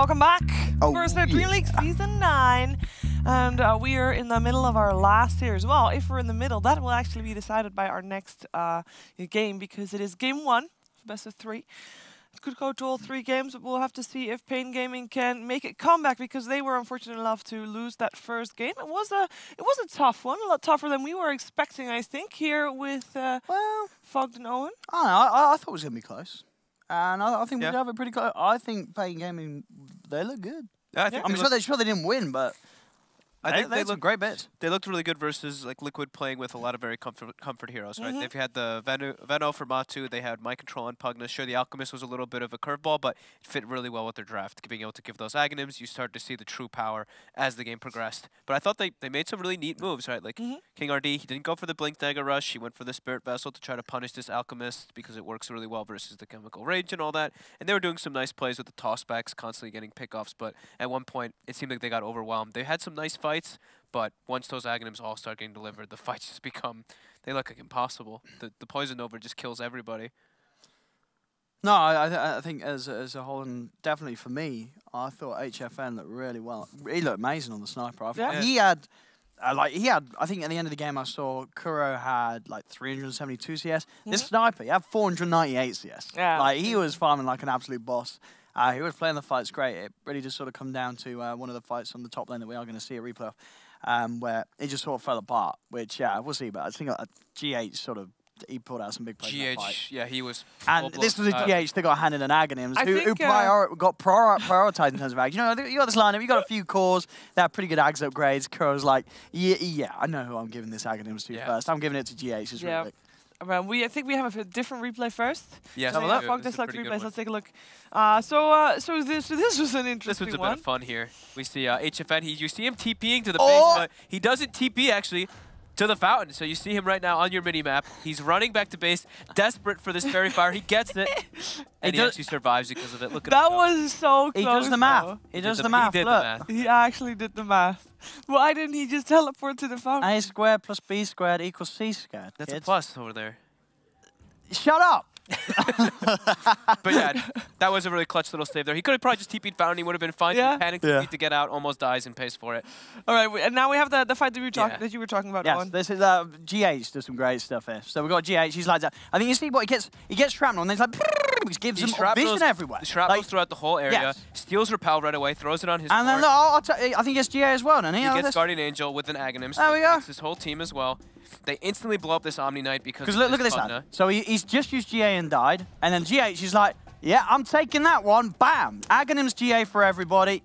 welcome back. Oh, Corsair DreamLeague Season 9. And we are in the middle of our last series. Well, if we're in the middle, that will actually be decided by our next game, because it is game 1, best of 3. It could go to all 3 games, but we'll have to see if Pain Gaming can make it comeback, because they were unfortunate enough to lose that first game. It was a tough one, a lot tougher than we were expecting, I think, here with Fogged and Owen. I thought it was going to be close. And I think we could have it pretty close. I think Pain Gaming, they look good. Yeah, I think I'm sure they didn't win, but I think they look great bits. They looked really good versus like Liquid playing with a lot of very comfort heroes, right? They've had the Veno for Matu, they had Mind Control on Pugna. Sure, the Alchemist was a little bit of a curveball, but it fit really well with their draft. Being able to give those Aghanims, you start to see the true power as the game progressed. But I thought they made some really neat moves, right? Like King RD, he didn't go for the Blink Dagger Rush, he went for the Spirit Vessel to try to punish this Alchemist because it works really well versus the Chemical Rage and all that. And they were doing some nice plays with the tossbacks, constantly getting pickoffs, but at one point, it seemed like they got overwhelmed. They had some nice fights, but once those Aghanims all start getting delivered, the fights just become, they look like impossible. The Poison Nova just kills everybody. No, I think as a whole, and definitely for me, I thought HFN looked really well. He looked amazing on the sniper. He had, I think at the end of the game I saw Kuro had like 372 CS. This sniper, he had 498 CS. Yeah. Like, he was farming like an absolute boss. He was playing the fights great. It really just sort of come down to one of the fights on the top lane that we are going to see at replay, where it just sort of fell apart, which, we'll see. But I think GH sort of, he pulled out some big plays in that fight. Yeah, he was. And this was a GH that got handed an Aghanims, who got prioritized in terms of ags. You know, you got this lineup, you got a few cores, they have pretty good ags upgrades. Kuro's like, yeah, I know who I'm giving this Aghanims to first. I'm giving it to GH. It's really big. I think we have a different replay first. Yes, Fog just like replays. Let's take a look. So this was an interesting This was a one. bit of fun here. We see HFN. You see him TPing to the base, but he doesn't TP actually to the fountain. So you see him right now on your mini map. He's running back to base, desperate for this fairy fire. He gets it, and he actually survives because of it. Look at that was so close. He does the math. He does the math. He did the math. He actually did the math. Why didn't he just teleport to the fountain? A squared plus B squared equals C squared. That's a plus over there. Shut up! But yeah, that was a really clutch little save there. He could have probably just TP'd fountain. He would have been fine. Yeah. He panicked to get out, almost dies and pays for it. All right, and now we have the fight that you were talking about. Yes, this is GH does some great stuff here. So we've got GH. He's like that. I think you see what he gets shrapnel, and then he's like, he gives him vision everywhere. The shrapnel throughout the whole area. Steals Repel right away, throws it on his. And then look, I think it's GA as well. Doesn't he? He gets Guardian Angel with an Aghanim. There we go. His whole team as well. They instantly blow up this Omni Knight because look at this lad. So he's just used GA and died, and then GH is like, yeah, I'm taking that one. Bam! Aghanim's GA for everybody.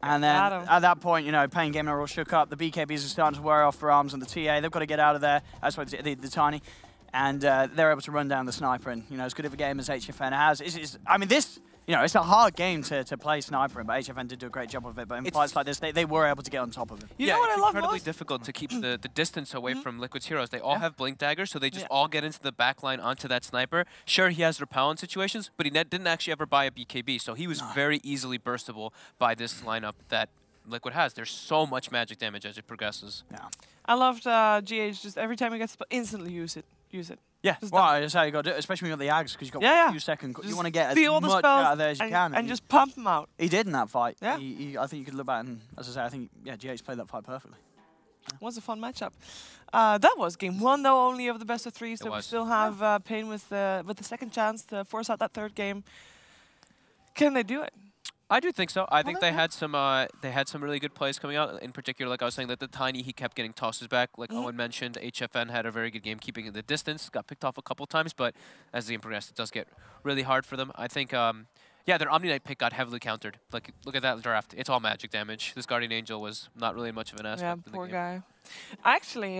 And then at that point, you know, Pain Gaming are all shook up. The BKBs are starting to wear off their arms on the TA. They've got to get out of there. That's why the Tiny. And they're able to run down the sniper. And, you know, as good of a game as HFN has. I mean, this, you know, it's a hard game to play sniper in, but HFN did do a great job of it. But in fights like this, they were able to get on top of it. You know what I love most? It's incredibly difficult to keep the distance away from Liquid's heroes. They all have Blink Daggers, so they just all get into the back line onto that sniper. Sure, he has Repel in situations, but he didn't actually ever buy a BKB, so he was very easily burstable by this lineup that Liquid has. There's so much magic damage as it progresses. Yeah. I loved GH just every time he gets instantly use it. Yeah, well, that's how you got to do it, especially when you got the Ags, because you've got a few seconds. You want to get as much out of there as you can. And just pump them out. He did in that fight. Yeah. I think you could look back and, as I say, I think, GH played that fight perfectly. It was a fun matchup. That was game 1, though, only of the best of 3, so we still have Pain with the second chance to force out that third game. Can they do it? I do think so. I think they had some really good plays coming out. In particular, like I was saying, that the Tiny, he kept getting tosses back. Like Owen mentioned, HFN had a very good game keeping the distance. Got picked off a couple times, but as the game progressed, it does get really hard for them. I think, their Omni Knight pick got heavily countered. Like, look at that draft. It's all magic damage. This Guardian Angel was not really much of an aspect in the poor game. guy. Actually,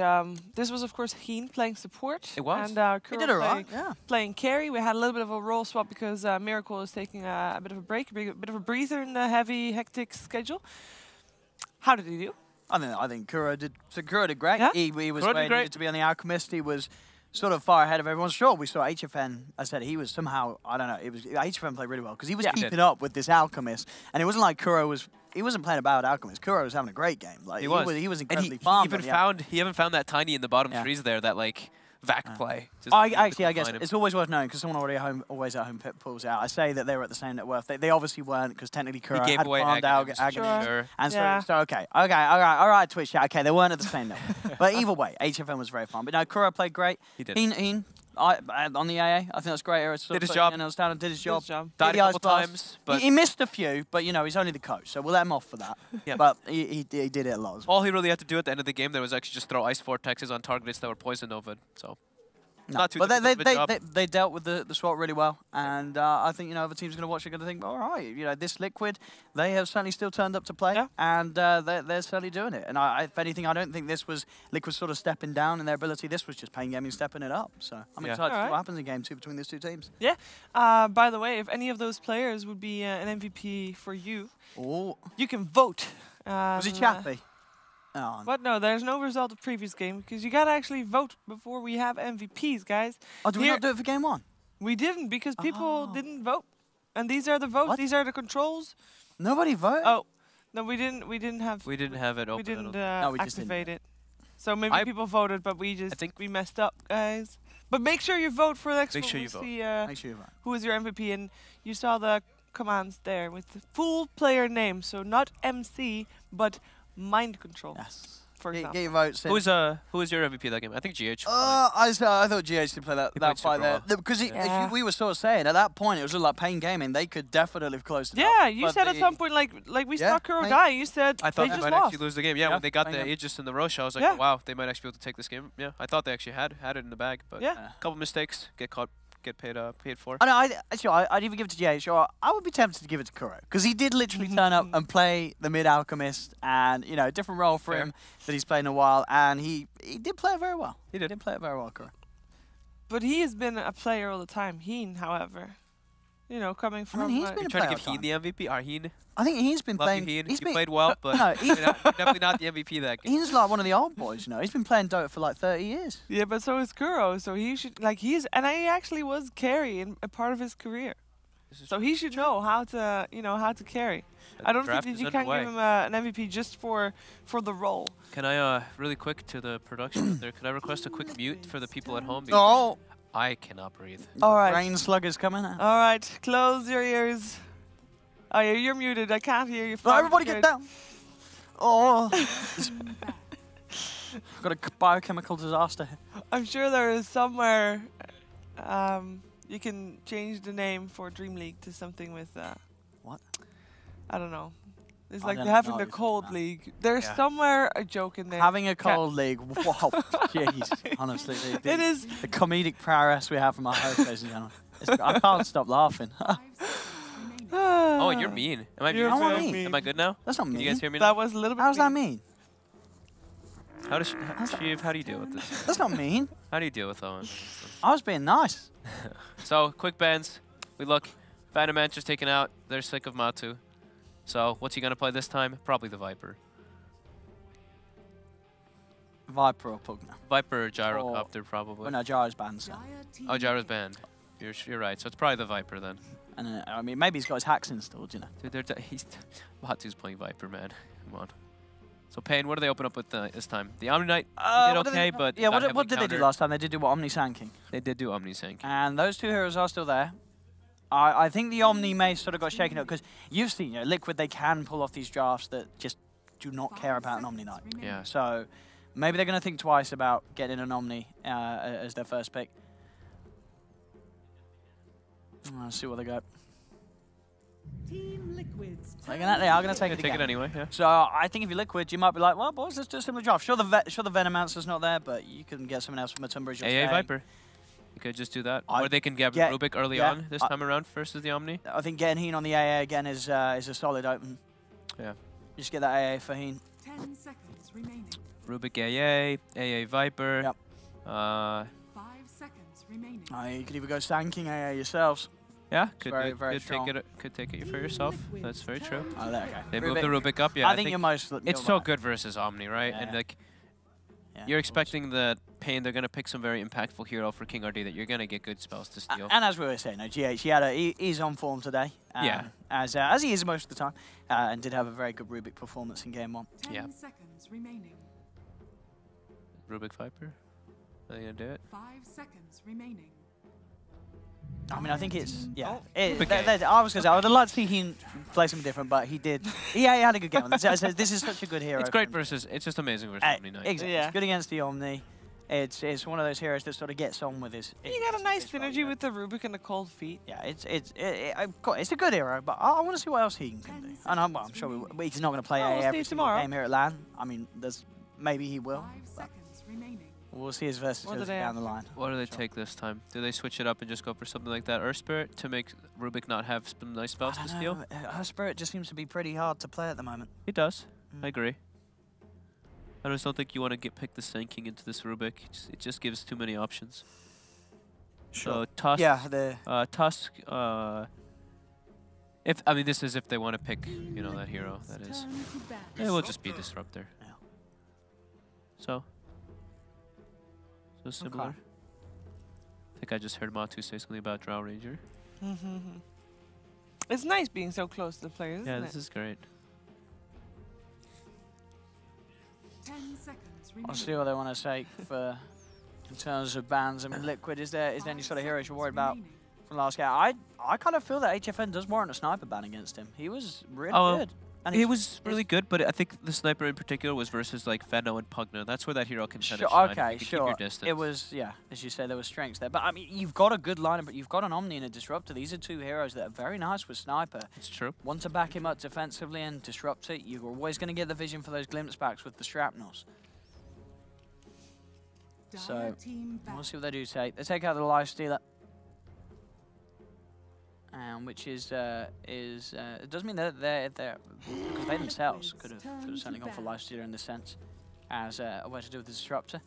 this was, of course, Heen playing support. It was. And he did it right, playing carry. We had a little bit of a role swap because Miracle was taking a bit of a break, a bit of a breather in the heavy, hectic schedule. How did he do? I think Kuro did great. Yeah? He was where he needed to be on the Alchemist. He was sort of far ahead of everyone. Sure, we saw HFN. I said he was somehow, I don't know, HFN played really well because he was keeping up with this Alchemist. And it wasn't like he wasn't playing a bad Alchemist. Kuro was having a great game. Like, he was incredibly farmed. He even found that Tiny in the bottom trees there that, like, vac play. I guess it's always worth knowing because someone always at home pulls out. I say that they were at the same net worth. They obviously weren't because technically Kuro had farmed out Aghanim. Sure. And so okay, all right, Twitch chat. Okay, they weren't at the same net worth. But either way, HFN was very fun. But no, Kuro played great. He did. Heen, on the AA, I think that's great. Did his job. Did his job. Died a couple times, but he missed a few. But you know, he's only the coach, so we'll let him off for that. Yeah. But he did it a lot as well. All he really had to do at the end of the game there was actually just throw ice vortexes on targets that were poisoned over. So. No, not too but job. they dealt with the SWAT really well, and I think other teams are going to watch it, going to think, all right, this Liquid, they have certainly still turned up to play, and they're certainly doing it. And if anything, I don't think this was Liquid sort of stepping down in their ability. This was just Pain Gaming stepping it up. So I'm excited to see what happens in Game 2 between these two teams. Yeah. By the way, if any of those players would be an MVP for you, you can vote. Was he Chappie? Oh. But no, there's no result of previous game because you gotta actually vote before we have MVPs, guys. Oh, did we not do it for Game 1? We didn't because people didn't vote, and these are the votes. These are the controls. Nobody voted. Oh, no, we didn't. We didn't have. We didn't have it open. We didn't we activate it. So maybe people voted, but we messed up, guys. But make sure you vote for the next one. Make sure you vote. Make sure you vote. Who is your MVP? And you saw the commands there with the full player name, so not MC, but mind control. Yes. For example. Get your votes in. Who was your MVP that game? I think GH. I thought GH did play that fight there. Because we were sort of saying, at that point, it was like Pain Gaming. They could definitely have closed it up. Yeah, you said at some point, like we saw Kuro die, you said I thought they might actually lose the game. Yeah, when they got the Gaming. Aegis and the Roche, I was like, oh, wow, they might actually be able to take this game. Yeah, I thought they actually had it in the bag, but a couple mistakes, get caught. Get paid for. I'd even give it to GH. Or I would be tempted to give it to Kuro because he did literally turn up and play the mid alchemist, and a different role for him that he's played in a while, and he did play it very well. He did play it very well, Kuro. But he has been a player all the time. Heen, however, coming from. He's been trying to give Heen the MVP. Heen. I think he's been playing. He played well, but definitely not the MVP that game. He's like one of the old boys, He's been playing Dota for like 30 years. Yeah, but so is Kuro. So he should and he actually was carry in a part of his career. So he should know how to, how to carry. I don't think that you can give him an MVP just for the role. Can I really quick to the production there? Can I request a quick mute for the people at home? Oh, I cannot breathe. All right. Brain slug is coming out. All right, close your ears. Oh yeah, you're muted. I can't hear you. Oh, everybody get down. Oh. I've got a biochemical disaster here. I'm sure there is somewhere you can change the name for DreamLeague to something with what? I don't know. It's like having the cold league. There's somewhere a joke in there. Having a cold league. Wow. Jeez. Honestly. It is the comedic prowess we have from our host, ladies and gentlemen. I can't stop laughing. Oh, you're mean. Am I mean? Am I good now? That's not mean. Can you guys hear me now? That was a little bit How's that mean? How does Sheev, how do you deal with this? That's not mean. How do you deal with that one? I was being nice. So, quick bans. We look. Phantom Mancher's taken out. They're sick of Matu. So, what's he going to play this time? Probably the Viper. Viper or Pugna? Viper or Gyrocopter, probably. Oh, no, Gyro's banned. So. Oh, Gyro's banned. You're right. So, it's probably the Viper then. And I mean, maybe he's got his hacks installed, Dude, Matu's playing Viper, man. Come on. So, Pain, what do they open up with this time? The Omni Knight did okay, but yeah, what did they do last time? They did do what, Omni Sanking? They did do Omni Sanking. And those two heroes are still there. I think the Omni may sort of got shaken up because you've seen, Liquid, they can pull off these drafts that just do not care about an Omni Knight. Yeah. So maybe they're going to think twice about getting an Omni as their first pick. Let's see what they got. Team Liquids. They are going to take it again. Take it anyway, yeah. So I think if you're Liquid, you might be like, well, boys, let's do a similar draft. Sure, the Venomancer's not there, but you can get someone else from a Tunbridge. AA Viper. You could just do that. Or they can get Rubik early on this time around versus the Omni. I think getting Heen on the AA again is a solid open. Yeah. Just get that AA for Heen. 10 seconds remaining. Rubik AA Viper. Yep. 5 seconds remaining. You could either go Sanking AA yourselves. Yeah, could take it for yourself. That's very true. Oh, there we go. They moved the Rubik up, yeah. I think you're most... It's so good versus Omni, right? Yeah. And like, you're expecting the Pain, they're going to pick some very impactful hero for King RD that you're going to get good spells to steal. And as we were saying, GH, he's on form today. As he is most of the time. And did have a very good Rubik performance in Game 1. 10 seconds remaining. Rubik Viper? Are they gonna do it? 5 seconds remaining. I mean, I think it's, yeah. Oh. I was going to say, I would have liked to see him play something different, but he did. He had a good game on this. This is such a good hero. It's great versus, it's just amazing versus Omni Knight. Exactly. Yeah. It's good against the Omni. It's one of those heroes that sort of gets on with his. You got a nice synergy with the Rubik and the cold feet. Yeah, it's a good hero, but I want to see what else he can do. And I'm sure he's not going to play we'll see every single tomorrow. game here at LAN. I mean, maybe he will. 5 seconds remaining. We'll see his versatility down the line. What do they take this time? Do they switch it up and just go for something like that Earth Spirit to make Rubik not have some nice spells to steal? Her Spirit just seems to be pretty hard to play at the moment. It does. I agree. I just don't think you want to pick the Sand King into this Rubik. It just gives too many options. Sure. So Tusk. Yeah, Tusk. This is if they want to pick, that hero. That is. It will just be Disruptor. Yeah. So similar. Okay. I think I just heard Matu say something about Drow Ranger. It's nice being so close to the players, Yeah, isn't this it? is great. 10 seconds remaining. I'll see what they want to say for in terms of bans. I mean, Liquid, is there any sort of heroes you're worried about from last game? I kind of feel that HFN does warrant a sniper ban against him. He was really good. And It was really good, but I think the sniper in particular was versus like Veno and Pugna. That's where that hero can kind of shine. Okay, You can sure. Keep your distance. It was, yeah, as you say, there was strengths there. But I mean, you've got a good lineup, but you've got an Omni and a Disruptor. These are two heroes that are very nice with sniper. It's true. One to back him up defensively and disrupt it. You're always going to get the vision for those glimpse backs with the shrapnels. So, we'll see what they do take. They take out the Life Stealer. Which it does mean that they're because they themselves could have certainly gone for Life Stealer in this sense as a way to do with the Disruptor.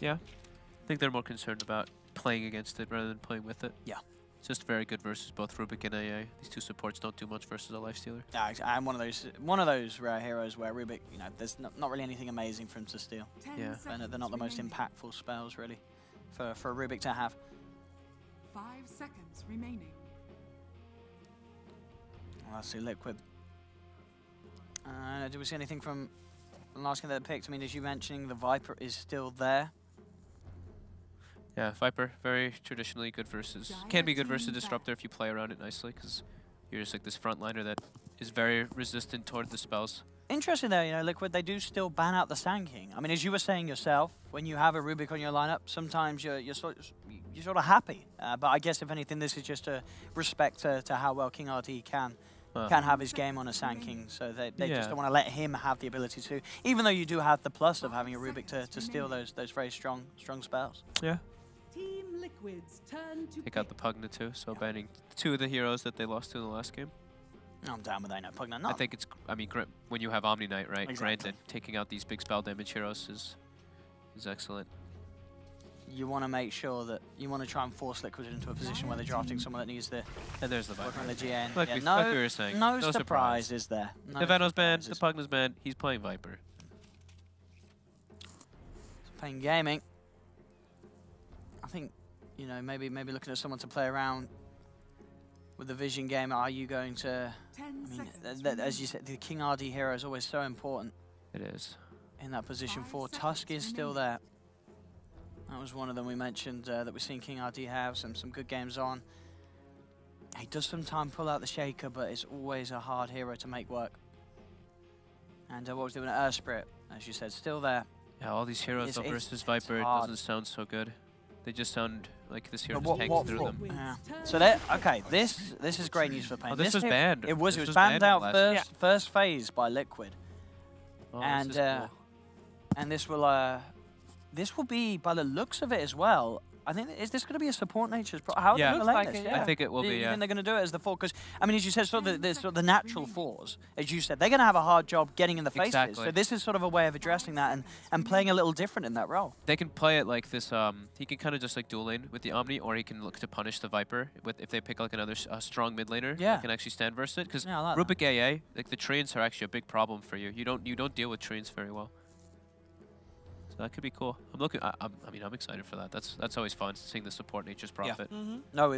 Yeah. I think they're more concerned about playing against it rather than playing with it. Yeah. It's just very good versus both Rubik and AA. These two supports don't do much versus a Lifestealer. Yeah, I'm one of those rare heroes where Rubik, there's not really anything amazing for him to steal. Yeah. They're not the most impactful spells really for Rubik to have. 5 seconds remaining. Let's see, Liquid. Do we see anything from the last game that they picked? I mean, as you mentioning, the Viper is still there. Yeah, Viper, very traditionally good versus, can be good versus Disruptor if you play around it nicely, because you're just like this frontliner that is very resistant toward the spells. Interesting there, Liquid, they do still ban out the Sand King. I mean, as you were saying yourself, when you have a Rubik on your lineup, sometimes you're sort of happy. But I guess if anything, this is just a respect to how well King RT can have his game on a Sand King, so they just don't want to let him have the ability to, even though you do have the plus of having a Rubik to steal those very strong spells. Yeah. Team Liquid's turn to Take out the Pugna too, so banning two of the heroes that they lost to in the last game. I'm down with that, no Pugna. I think it's, when you have Omni Knight, right? Exactly. Granted, taking out these big spell damage heroes is excellent. You want to make sure that you want to try and force Liquid into a position where they're drafting someone that needs the And there's the work Viper. on the GN. Like Yeah, we were saying, no no surprises there. No The Veno's banned, the surprises. Pugna's banned, he's playing Viper. Playing gaming. I think, maybe looking at someone to play around with the vision game. Are you going to? 10 seconds As you said, the King RD hero is always so important It is. in that position. 5 For seconds Tusk is still remaining. there. That was one of them we mentioned that we've seen King RD have some good games on. He does sometimes pull out the shaker, but it's always a hard hero to make work. And what was doing at Earth Spirit, as you said, still there. Yeah, all these heroes It's- versus Viper, it hard. doesn't sound so good. They just sound like this hero But just tanks through them. Yeah. So that this is great news for Pain. Oh, this was banned. It was This was banned banned out last- first phase by Liquid, Oh, and this is cool. and this will be, by the looks of it as well. I think, is this going to be a support nature's how Yeah. are they Looks gonna like lane it, this? yeah. I think it will Do be, you yeah. think they're going to do it as the 4? Because, I mean, as you said, the natural 4s, as you said, they're going to have a hard job getting in the faces. Exactly. So this is sort of a way of addressing that and playing a little different in that role. They can play it like this, he can kind of just like dual lane with the Omni, or he can look to punish the Viper if they pick like another strong mid laner. Yeah. He can actually stand versus it, because Yeah, I like that. Rubik AA, like the trains are actually a big problem for you. You don't deal with trains very well. So that could be cool. I'm excited for that. That's always fun, seeing the support nature's profit. No,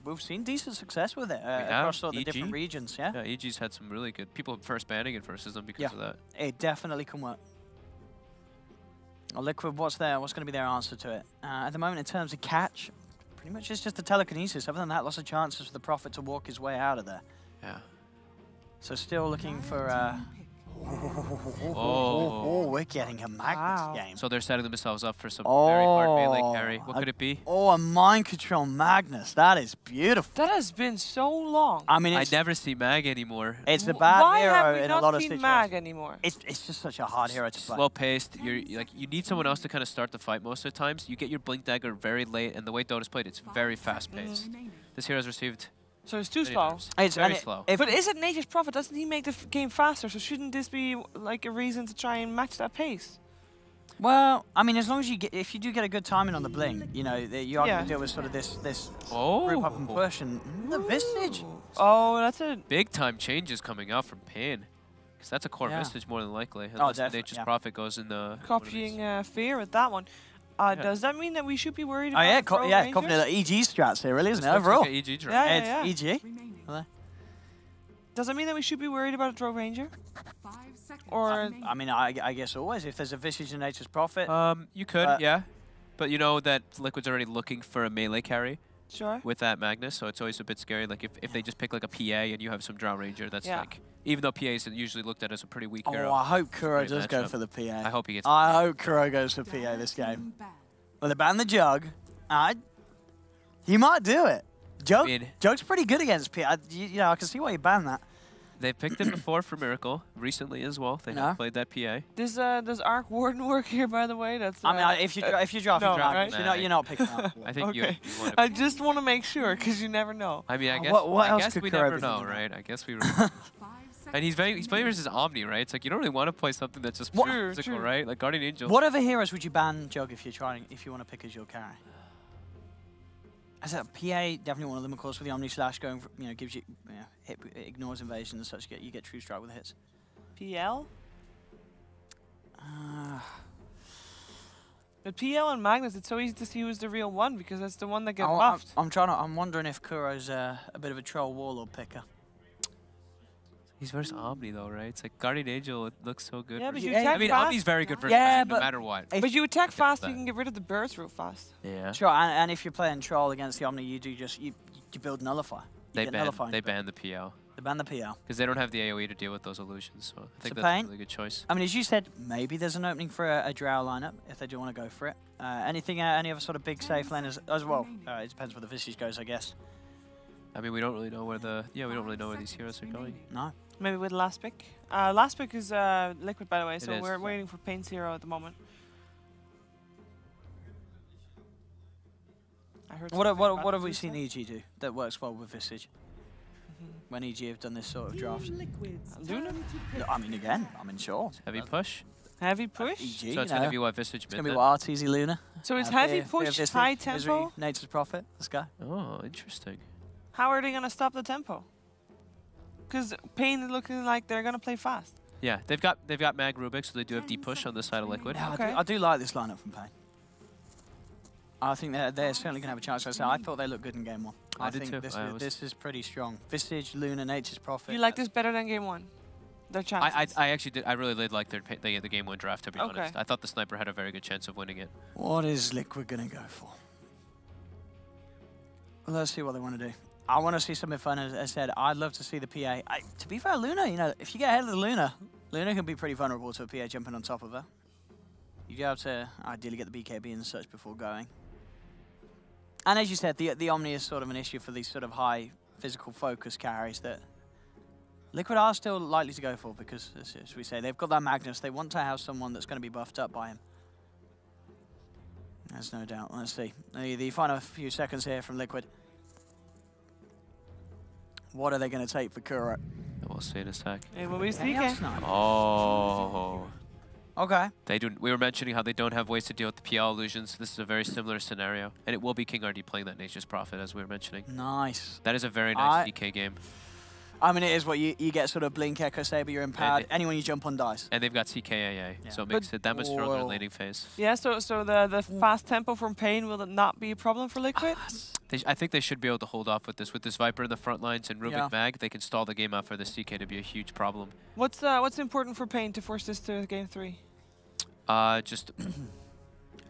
we've seen decent success with it across all the different EG. regions, yeah? Yeah, EG's had some really good people first banning it versus them because of that. It definitely can work. Well, Liquid, what's going to be their answer to it? At the moment, in terms of catch, pretty much it's just the telekinesis. Other than that, lots of chances for the Prophet to walk his way out of there. Yeah. So still looking for... Oh, we're getting a Magnus game. So they're setting themselves up for some very hard melee carry. What could it be? Oh, a Mind Control Magnus. That is beautiful. That has been so long. I mean, I never see Mag anymore. It's the bad hero in a lot of Why have we not seen Mag anymore? It's just such a hard hero to play. Slow paced. You need someone else to kind of start the fight most of the times. You get your Blink Dagger very late, and the way Dota's played, it's very fast paced. This hero's received. So it's too slow. It's very slow. But is it Nature's Prophet? Doesn't he make the game faster? So shouldn't this be like a reason to try and match that pace? Well, I mean, as long as if you do get a good timing on the blink, you know, you are going to deal with sort of this group up and push and the Visage. Oh, that's a big time changes coming out from Pain. Because that's a core Visage more than likely. Oh, definitely. Nature's Prophet goes in the... Copying Fear with that one. Does that mean that we should be worried about copying the EG strats here, really, isn't it? Overall. Like EG strat. Yeah. It's EG. Does that mean that we should be worried about a Drow Ranger? 5 seconds. Or I mean, I guess always. If there's a Visage in Nature's Prophet. You could, yeah. But you know that Liquid's already looking for a melee carry with that Magnus, so it's always a bit scary. Like if they just pick like a PA and you have some Drow Ranger, that's like... Even though PA is usually looked at as a pretty weak hero. Oh, I hope Kuro does go for the PA. I hope he gets... I hope Kuro goes for PA this game. Well, they banned the Jug. He might do it. Jug's pretty good against PA. You know, I can see why you banned that. They've picked it before for Miracle, recently as well. They have played that PA. Does Arc Warden work here, by the way? That's. I mean, if you draft, you're not picking up. I think you want to. I just want to make sure, because you never know. I mean, I guess. What else guess could we Kuro never know, right? I guess we. And he's playing versus Omni, right? It's like you don't really want to play something that's just physical, right? Like Guardian Angel. What other heroes would you ban Jug if you want to pick as your carry? As a PA, definitely one of them, of course, with the Omni Slash going, for, gives you, ignores invasion and such. You get true strike with hits. PL. But PL and Magnus, it's so easy to see who's the real one because that's the one that gets buffed. I'm wondering if Kuro's a bit of a troll warlord picker. He's versus Omni though, right? It's like Guardian Angel, it looks so good. Yeah, but you attack I mean, fast. Omni's very good versus Mag, no matter what. But you attack fast, you can get rid of the burst real fast. Yeah. Sure, and if you're playing troll against the Omni, you do you build Nullify. They ban the PL. They ban the PL. Because they don't have the AoE to deal with those illusions, so I think that's a really good choice. I mean, as you said, maybe there's an opening for a Drow lineup if they do want to go for it. Any other sort of big safe lane as well? It depends where the Visage goes, I guess. I mean, we don't really know where we don't really know where these heroes are going. No. Maybe with last pick. Last pick is Liquid, by the way, so we're waiting for Pain's hero at the moment. I heard. What have we seen EG do that works well with Visage? When EG have done this sort of draft. Luna? No, I mean, again, sure. Heavy push. Heavy push. EG, so it's going to be what Visage It's going to be what RTZ Luna. So it's heavy push, high tempo. Nature's Prophet. Let's go. Oh, interesting. How are they going to stop the tempo? Because Pain is looking like they're going to play fast. Yeah, they've got Mag Rubik, so they do have deep push on this side of Liquid. Yeah, I do like this lineup from Pain. I think they're certainly going to have a chance. I thought they looked good in game one. I think too. This is pretty strong. Visage, Luna, Nature's Prophet. You like this better than game one? Their chances? I actually did. I really did like the game one draft, to be honest. I thought the Sniper had a very good chance of winning it. What is Liquid going to go for? Let's see what they want to do. I want to see something fun. As I said, I'd love to see the PA. To be fair, Luna, if you get ahead of the Luna can be pretty vulnerable to a PA jumping on top of her. You do have to ideally get the BKB and such before going. And as you said, the Omni is sort of an issue for these sort of high physical focus carries that Liquid are still likely to go for because, as we say, they've got that Magnus. They want to have someone that's going to be buffed up by him. There's no doubt. Let's see. The final few seconds here from Liquid. What are they going to take for Kuro? We'll see in a sec. Hey, will we see? Oh. Okay. We were mentioning how they don't have ways to deal with the PL illusions. This is a very similar scenario. And it will be King RD playing that Nature's Prophet, as we were mentioning. Nice. That is a very nice DK game. I mean, it is what you get sort of Blink, Echo, Saber, you're empowered. Anyone you jump on dies. And they've got CKAA, so it makes it that much stronger in the laning phase. Yeah, so the fast tempo from Pain, will it not be a problem for Liquid? I think they should be able to hold off with this. With this Viper in the front lines and Rubik Mag, they can stall the game out for the CK to be a huge problem. What's important for Pain to force this to game 3? Just,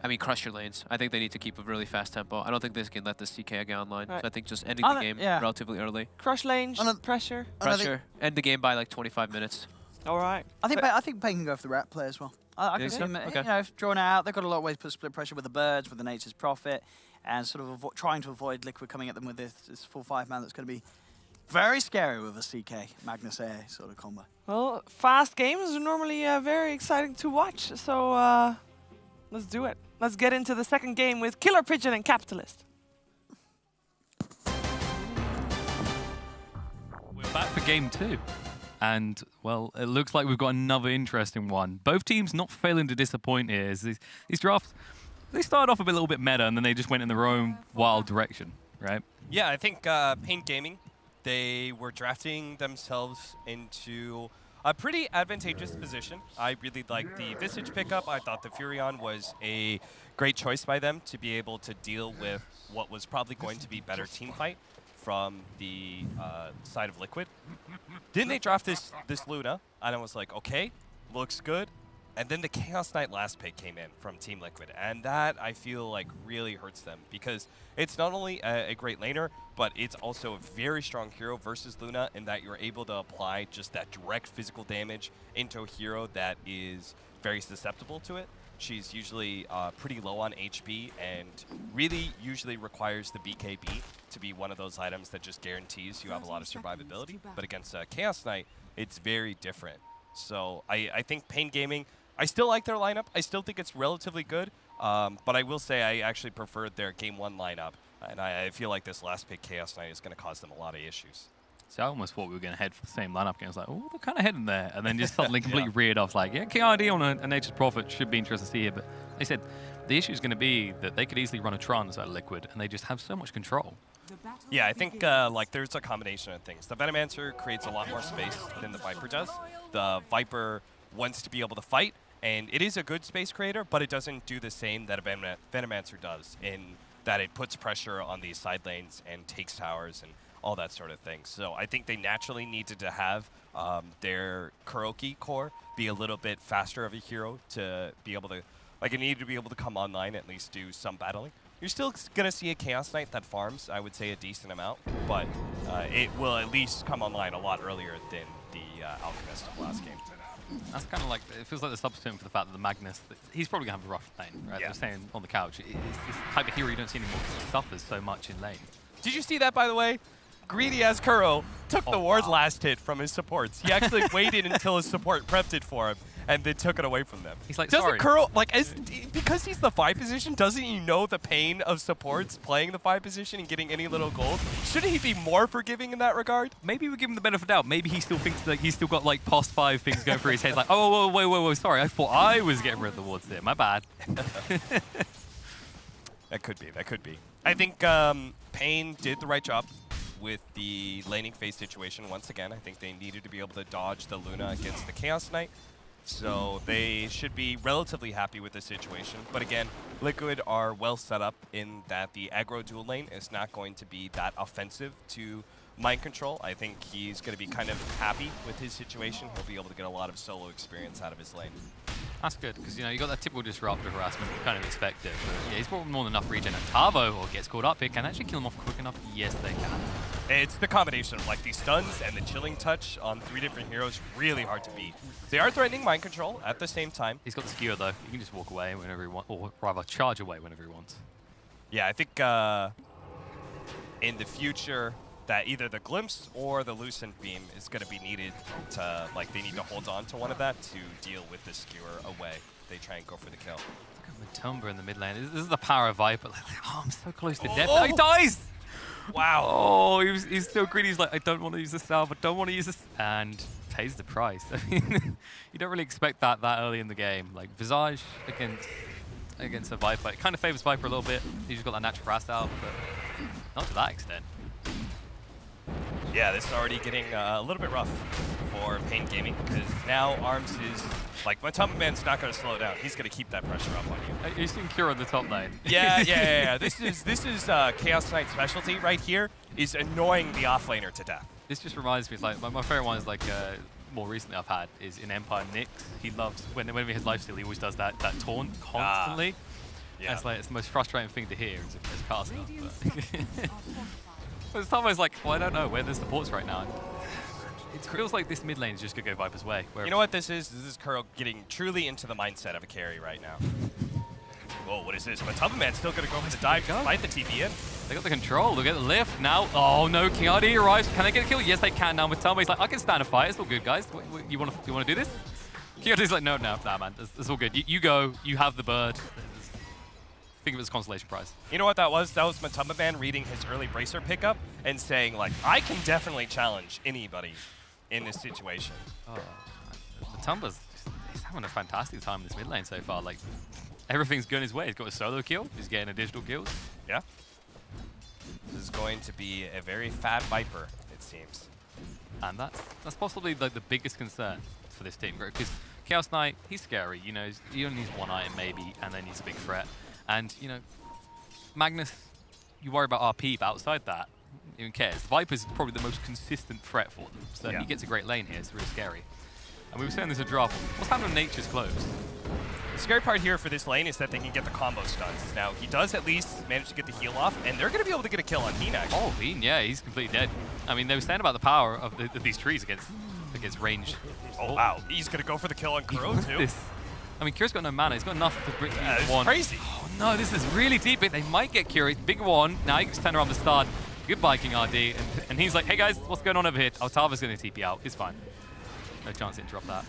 I mean, crush your lanes. I think they need to keep a really fast tempo. I don't think they can let this CK get online. Right. So I think just ending the game relatively early. Crush lanes, pressure. Pressure. End the game by like 25 minutes. All right. I think Pain can go for the rat play as well. I can see them, Okay. you know, drawn out. They've got a lot of ways to put split pressure with the birds, with the Nature's Prophet, and sort of trying to avoid Liquid coming at them with this full 5-man that's going to be very scary with a CK, Magnus Air sort of combo. Well, fast games are normally very exciting to watch, so let's do it. Let's get into the second game with Killer Pigeon and Capitalist. We're back for game 2. And, well, it looks like we've got another interesting one. Both teams not failing to disappoint here. These drafts, they started off a little bit meta, and then they just went in their own wild direction, right? Yeah, I think Pain Gaming, they were drafting themselves into a pretty advantageous position. I really liked the Visage pickup. I thought the Furion was a great choice by them to be able to deal with what was probably going to be better team fight from the side of Liquid. Then they draft this Luna, and I was like, okay, looks good. And then the Chaos Knight last pick came in from Team Liquid, and that I feel like really hurts them because it's not only a great laner, but it's also a very strong hero versus Luna in that you're able to apply just that direct physical damage into a hero that is very susceptible to it. She's usually pretty low on HP and really usually requires the BKB to be one of those items that just guarantees you have a lot of survivability. But against Chaos Knight, it's very different. So I think Pain Gaming, I still like their lineup. I still think it's relatively good. But I will say I actually preferred their Game 1 lineup. And I feel like this last pick, Chaos Knight, is going to cause them a lot of issues. So I almost thought we were going to head for the same lineup game. I was like, oh, they're kind of heading there. And then just suddenly completely reared off like, yeah, KID on a Nature's Prophet should be interesting to see here. But they said the issue is going to be that they could easily run a Trance out of Liquid, and they just have so much control. Yeah, I think like there's a combination of things. The Venomancer creates a lot more space than the Viper does. The Viper wants to be able to fight, and it is a good space creator, but it doesn't do the same that a Venomancer does in that it puts pressure on these side lanes and takes towers and all that sort of thing. So I think they naturally needed to have their Kuroki core be a little bit faster of a hero to be able to, like it needed to be able to come online, at least do some battling. You're still going to see a Chaos Knight that farms, I would say a decent amount, but it will at least come online a lot earlier than the Alchemist of last game. That's kind of like, it feels like the substitute for the fact that the Magnus, he's probably going to have a rough lane, right? Yeah. They're saying on the couch, it's this type of hero you don't see anymore because he suffers so much in lane. Did you see that, by the way? Greedy as Kuro took the ward last hit from his supports. He actually waited until his support prepped it for him and then took it away from them. He's like, doesn't sorry. Kuro, like, because he's the 5 position, doesn't he know the pain of supports playing the 5 position and getting any little gold? Shouldn't he be more forgiving in that regard? Maybe we give him the benefit of the doubt. Maybe he still thinks like he's still got like past 5 things going through his head. Like, oh, wait, sorry. I thought I was getting rid of the wards there. My bad. That could be, that could be. I think Pain did the right job with the laning phase situation once again. I think they needed to be able to dodge the Luna against the Chaos Knight. So they should be relatively happy with the situation. But again, Liquid are well set up in that the aggro dual lane is not going to be that offensive to Mind Control. I think he's going to be kind of happy with his situation. He'll be able to get a lot of solo experience out of his lane. That's good, because you know, you got that typical disruptor harassment, you kind of expect it. But yeah, he's brought more than enough regen. And Tavo, or gets caught up here, can actually kill him off quick enough. Yes, they can. It's the combination of like these stuns and the chilling touch on 3 different heroes, really hard to beat. They are threatening Mind Control at the same time. He's got the skewer though. He can just walk away whenever he wants, or rather charge away whenever he wants. Yeah, I think in the future, that either the Glimpse or the Lucent Beam is going to be needed to, like, they need to hold on to one of that to deal with the skewer away. They try and go for the kill. Look at Matumba in the mid lane. This is the power of Viper. Like, oh, I'm so close to death. Oh, he dies! Wow. Oh, he's so greedy. He's like, I don't want to use this salve. I don't want to use this. And pays the price. I mean, you don't really expect that early in the game. Like, Visage against a Viper. It kind of favors Viper a little bit. He's just got that natural fast out, but not to that extent. Yeah, this is already getting a little bit rough for Pain Gaming, because now Arms is, like, Matumba Man's not going to slow down. He's going to keep that pressure up on you. You've seen Cure on the top lane. Yeah. This is Chaos Knight's specialty right here, is annoying the offlaner to death. This just reminds me, like, my favorite one is like more recently I've had is in Empire Nyx. He loves, whenever he has lifesteal, he always does that taunt constantly. Yeah. It's like, it's the most frustrating thing to hear as a caster. But it's almost like, well, I don't know where the support's right now. It feels like this mid lane is just going to go Viper's way. You know what this is? This is Kuro getting truly into the mindset of a carry right now. Whoa, what is this? But Man's still going to go for the dive despite the TP in. They got the control. Look at the lift now. Oh no, King RD arrives. Can they get a kill? Yes, they can now. Matama's like, I can stand a fight. It's all good, guys. You want to do this? King RD's like, nah, man. It's all good. You go. You have the bird. Think of it as a consolation prize. You know what that was? That was Matamaban reading his early bracer pickup and saying, like, I can definitely challenge anybody in this situation. Oh, Matumba's he's having a fantastic time in this mid lane so far. Like, everything's going his way. He's got a solo kill. He's getting additional kills. Yeah. This is going to be a very fat Viper, it seems. And that's possibly like the biggest concern for this team, because Chaos Knight, he's scary. You know, he only needs one item maybe, and then he's a big threat. And you know, Magnus, you worry about RP, but outside that, who cares? Viper's probably the most consistent threat for them, so he gets a great lane here. It's really scary. And we were saying there's a drop. What's happening when Nature's close? The scary part here for this lane is that they can get the combo stuns. Now, he does at least manage to get the heal off, and they're going to be able to get a kill on Heen, actually. Oh, Heen, yeah, he's completely dead. I mean, they were saying about the power of these trees against ranged. Oh, wow. He's going to go for the kill on Kuro, too. I mean, Kyo's got no mana. He's got enough to break one. Crazy. Oh, no, this is really deep. They might get Kyo. Big one. Now he can just turn around the start. Goodbye, King RD. And he's like, hey, guys, what's going on over here? Altava's going to TP out. It's fine. No chance to interrupt that.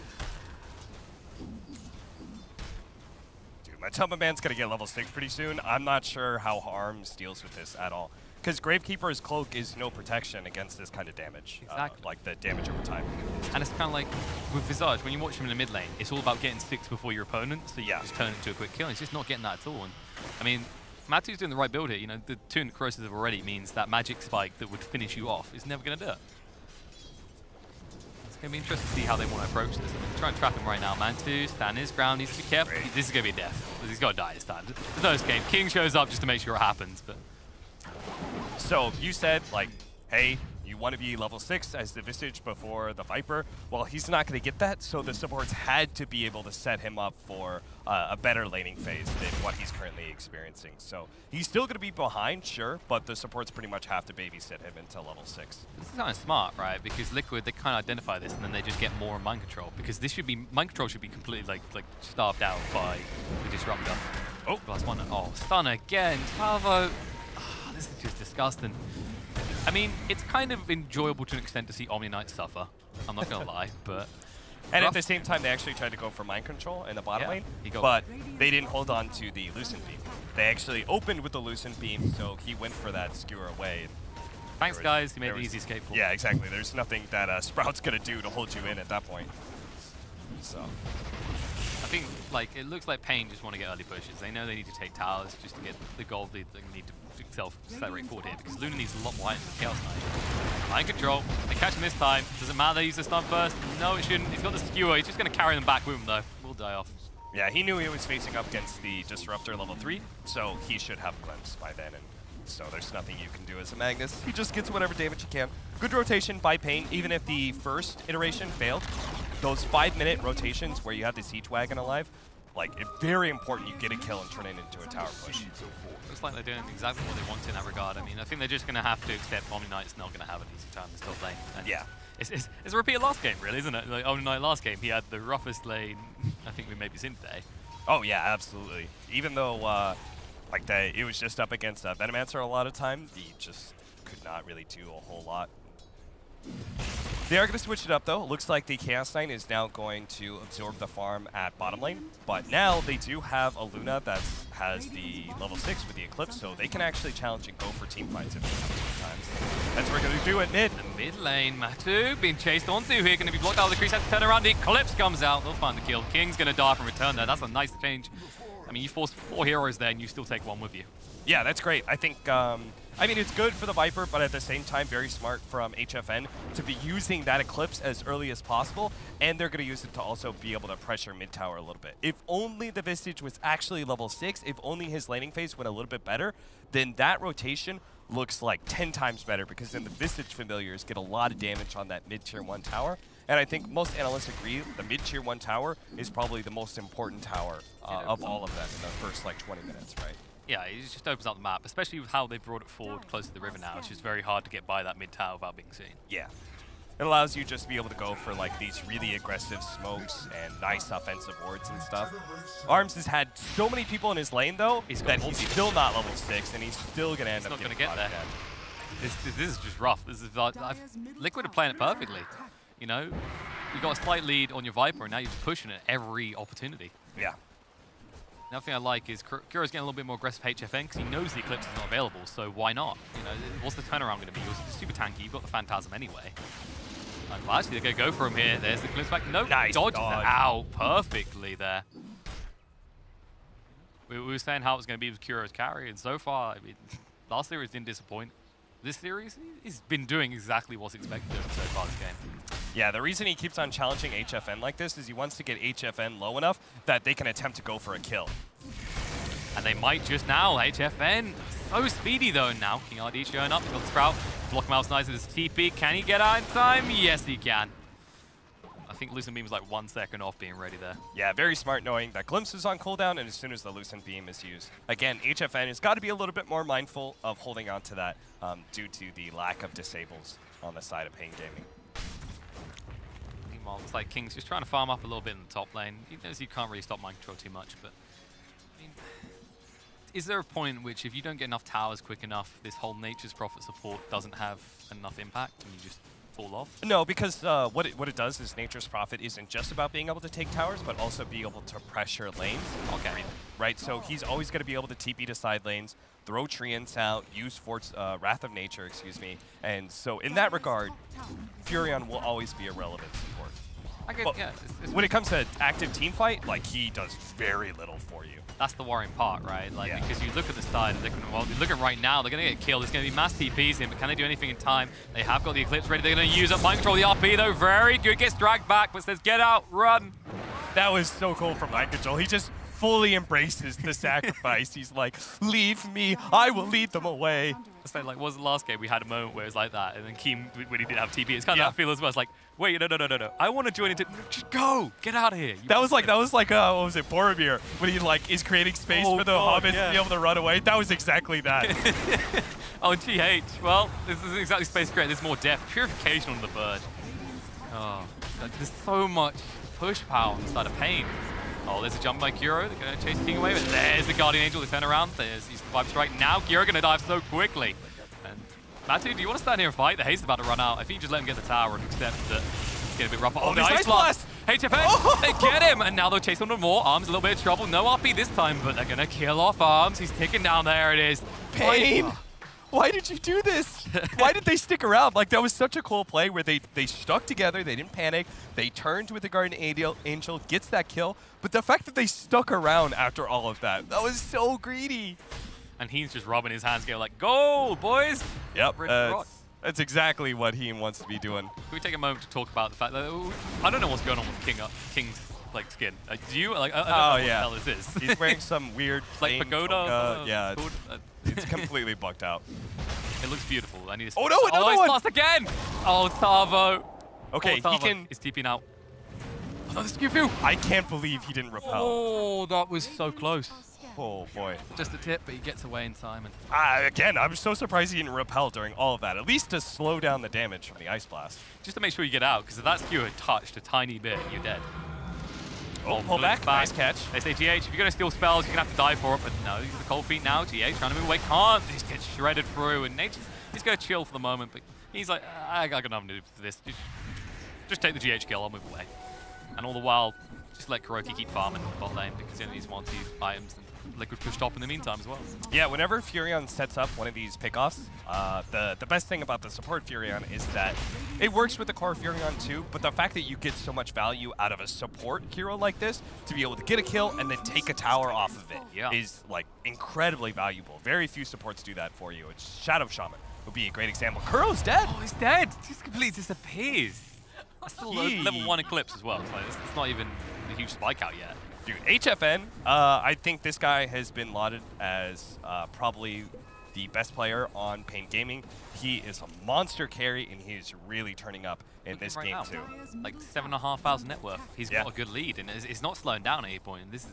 Matamaban's going to get level 6 pretty soon. I'm not sure how Arms deals with this at all. Because Gravekeeper's Cloak is no protection against this kind of damage. Exactly. Like the damage over time. And it's kind of like with Visage, when you watch him in the mid lane, it's all about getting 6 before your opponent, so you just turn it into a quick kill. He's just not getting that at all. And I mean, Matu's doing the right build here. You know, the 2 corrosives have already means that magic spike that would finish you off is never going to do it. It's going to be interesting to see how they want to approach this. I mean, try and trap him right now. Matu, stand his ground, needs to be careful. This is going to be a death. He's got to die this time. There's no escape. King shows up just to make sure it happens, but... So you said, like, hey, you want to be level 6 as the Visage before the Viper. Well, he's not going to get that, so the supports had to be able to set him up for a better laning phase than what he's currently experiencing. So he's still going to be behind, sure, but the supports pretty much have to babysit him until level 6. This is kind of smart, right? Because Liquid, they kind of identify this, and then they just get more mind control. Because this should be, mind control should be completely like starved out by the Disruptor. Oh, last one. Oh, stun again. Tavo. This is just disgusting. I mean, it's kind of enjoyable to an extent to see Omni Knight suffer. I'm not going to lie, but... And at the same time, they actually tried to go for mind control in the bottom lane, but they didn't hold on to the Lucent Beam. They actually opened with the Lucent Beam, so he went for that skewer away. Thanks, guys. He made the easy escape for me. Yeah, exactly. There's nothing that Sprout's going to do to hold you in at that point. So... I think, like, it looks like Pain just want to get early pushes. They know they need to take towers just to get the gold lead they need to self-accelerate forward here, because Luna needs a lot more items than Chaos Knight. Mind control. They catch him this time. Doesn't matter they use the stun first. No, it shouldn't. He's got the skewer. He's just going to carry them back with him, though. We'll die off. Yeah, he knew he was facing up against the Disruptor level 3, so he should have Glimpse by then. And so there's nothing you can do as a Magnus. He just gets whatever damage he can. Good rotation by Pain, even if the first iteration failed. Those 5-minute rotations where you have the Siege Wagon alive, like, it's very important you get a kill and turn it into a tower push. Looks like they're doing exactly what they want in that regard. I mean, I think they're just going to have to accept Omni Knight's not going to have an easy time in this top lane. And yeah. It's a repeat of last game, really, isn't it? Like, Omni Knight last game, he had the roughest lane I think we maybe seen today. Oh, yeah, absolutely. Even though, like, it was just up against Venomancer a lot of time, he just could not really do a whole lot. They are going to switch it up, though. It looks like the Chaos Knight is now going to absorb the farm at bottom lane. But now they do have a Luna that has the level 6 with the Eclipse, so they can actually challenge and go for team fights if they have to sometimes. That's what we're going to do at mid. The mid lane, Matu being chased onto here, going to be blocked out of the crease, has to turn around. The Eclipse comes out. They'll find the kill. King's going to die from return there. That's a nice change. I mean, you forced 4 heroes there and you still take 1 with you. Yeah, that's great. I think, I mean, it's good for the Viper, but at the same time, very smart from HFN to be using that Eclipse as early as possible, and they're going to use it to also be able to pressure mid-tower a little bit. If only the Visage was actually level 6, if only his laning phase went a little bit better, then that rotation looks like 10 times better, because then the Visage familiars get a lot of damage on that mid-tier 1 tower, And I think most analysts agree the mid-tier 1 tower is probably the most important tower of all of them in the first like 20 minutes, right? Yeah, it just opens up the map, especially with how they brought it forward close to the river now. It's just very hard to get by that mid tower without being seen. Yeah. It allows you just to be able to go for like these really aggressive smokes and nice offensive wards and stuff. Arms has had so many people in his lane though that he's still not level 6 and he's still going to end up not going to getting get there. This is just rough. This is like, Liquid are playing it perfectly. You know, you got a slight lead on your Viper and now you're just pushing it every opportunity. Yeah. Another thing I like is Kuro's getting a little bit more aggressive HFN because he knows the Eclipse is not available, so why not? You know, what's the turnaround going to be? You're super tanky, you've got the Phantasm anyway. Well, actually, they're going to go for him here. There's the Eclipse back. No, nice dodges dodge. out perfectly there. We were saying how it was going to be with Kuro's carry, and so far, I mean, last series didn't disappoint. This series, he's been doing exactly what's expected of him so far this game. Yeah, the reason he keeps on challenging HFN like this is he wants to get HFN low enough that they can attempt to go for a kill. And they might just now. HFN, so speedy though now. King RD showing up, got the Sprout. Block him out nice with his TP. Can he get out in time? Yes, he can. I think Lucent Beam was like 1 second off being ready there. Yeah, very smart knowing that Glimpse is on cooldown, and as soon as the Lucent Beam is used. Again, HFN has got to be a little bit more mindful of holding on to that due to the lack of disables on the side of Pain Gaming. Meanwhile, it's like King's just trying to farm up a little bit in the top lane. He knows he can't really stop mind control too much, but I mean, is there a point in which if you don't get enough towers quick enough, this whole Nature's Prophet support doesn't have enough impact and you just fall off? No, because what it does is Nature's Prophet isn't just about being able to take towers, but also be able to pressure lanes. Okay. Right, so he's always going to be able to TP to side lanes, throw treants out, use Wrath of Nature, excuse me. And so in that regard, Furion will always be a relevant support. But yeah, when it comes to active team fight, like he does very little for you. That's the worrying part, right? Like, because you look at the side, well, you look at right now, they're going to get killed. There's going to be mass TPs in, but can they do anything in time? They have got the Eclipse ready. They're going to use up mind control. The RP, though, very good. Gets dragged back, but says, get out, run. That was so cool from mind control. He just fully embraces the sacrifice. He's like, leave me, I will lead them away. So, like, was the last game we had a moment where it was like that, and then Keem, when he didn't have TP, it's kind of that feel as well. It's like, wait, no. I want to join into, just go, get out of here. That was like what was it, Boromir, when he like is creating space for the hobbits to be able to run away. That was exactly that. Oh, GH, well, this is exactly space created. There's more depth, purification on the bird. Oh, there's so much push power on the side of Pain. Oh, there's a jump by Kuro. They're going to chase King away, but there's the Guardian Angel to turn around. There's the Vibe Strike. Now Kuro going to dive so quickly. And Matu, do you want to stand here and fight? The haste is about to run out. If you just let him get the tower and accept that it's getting a bit rough. Oh, the Ice Blast! HFN, they get him, and now they'll chase him more. Arms a little bit of trouble. No RP this time, but they're going to kill off Arms. He's ticking down. There it is. Pain! Why did you do this? Why did they stick around? Like, that was such a cool play where they stuck together, they didn't panic, they turned with the Guardian Angel, gets that kill, but the fact that they stuck around after all of that was so greedy. And he's just rubbing his hands, going like, goal, boys! Yep, that's exactly what he wants to be doing. Can we take a moment to talk about the fact that, I don't know what's going on with King's like skin. Do you? Like, I don't know what the hell this is. He's wearing some weird like pagoda. Yeah, it's completely bugged out. It looks beautiful. I need to. Oh no! Another one! He's lost again. Oh, Tavo. Okay, he can. He's TPing out. Oh, no, this Q-Fu. I can't believe he didn't repel. Oh, that was so close. Oh boy. Just a tip, but he gets away in time. And again, I'm so surprised he didn't repel during all of that. At least to slow down the damage from the Ice Blast. Just to make sure you get out, because if that skewer had touched a tiny bit, you're dead. Oh, pull back. Nice catch. They say, GH, if you're going to steal spells, you're going to have to die for it. But no, he's the cold feet now. GH trying to move away. Can't. He just gets shredded through. And Nature's, he's going to chill for the moment. But he's like, I got nothing to do for this. Just take the GH kill. I'll move away. And all the while, just let Kuroki keep farming bot lane because he only needs 1-2 items. And Liquid push top in the meantime as well. Yeah, whenever Furion sets up one of these pickoffs, the best thing about the support Furion is that it works with the core Furion too, but the fact that you get so much value out of a support hero like this to be able to get a kill and then take a tower off of it is like incredibly valuable. Very few supports do that for you. It's Shadow Shaman would be a great example. Kuro's dead. Oh, he's dead. He just completely disappears. That's still level 1 Eclipse as well. So it's not even a huge spike out yet. Dude, HFN, I think this guy has been lauded as probably the best player on Pain Gaming. He is a monster carry, and he is really turning up in this game now. too. Like 7,500 net worth. He's got a good lead, and it's not slowing down at any point. And this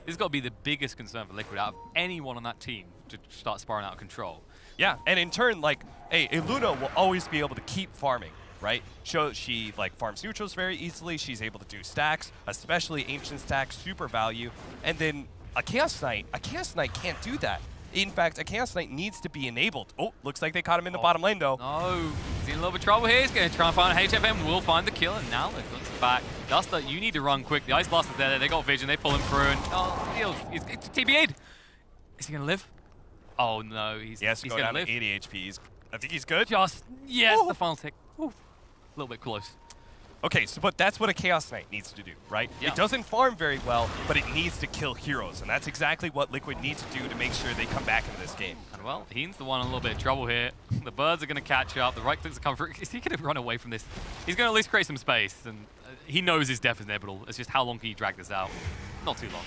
has got to be the biggest concern for Liquid out of anyone on that team to start spiraling out of control. Yeah, and in turn, like, hey, Luna will always be able to keep farming, right? She like farms neutrals very easily. She's able to do stacks, especially ancient stacks, super value. And then a Chaos Knight can't do that. In fact, a Chaos Knight needs to be enabled. Oh, looks like they caught him in the bottom lane, though. No, he's in a little bit of trouble here. He's going to try and find HFM. Will find the kill, and now it looks back. Duster, you need to run quick. The Ice Blaster's there. They got vision. They pull him through, and he's TBA'd. Is he going to live? Oh, no. He's He has to go down to live. 80 HP. I think he's good. Yes, the final tick. Ooh. A little bit close. Okay, so but that's what a Chaos Knight needs to do, right? Yeah. It doesn't farm very well, but it needs to kill heroes, and that's exactly what Liquid needs to do to make sure they come back into this game. And well, Heen's the one in a little bit of trouble here. The birds are going to catch up. The right clicks are coming through. Is he going to run away from this? He's going to at least create some space, and he knows his death is inevitable. It's just how long can you drag this out? Not too long.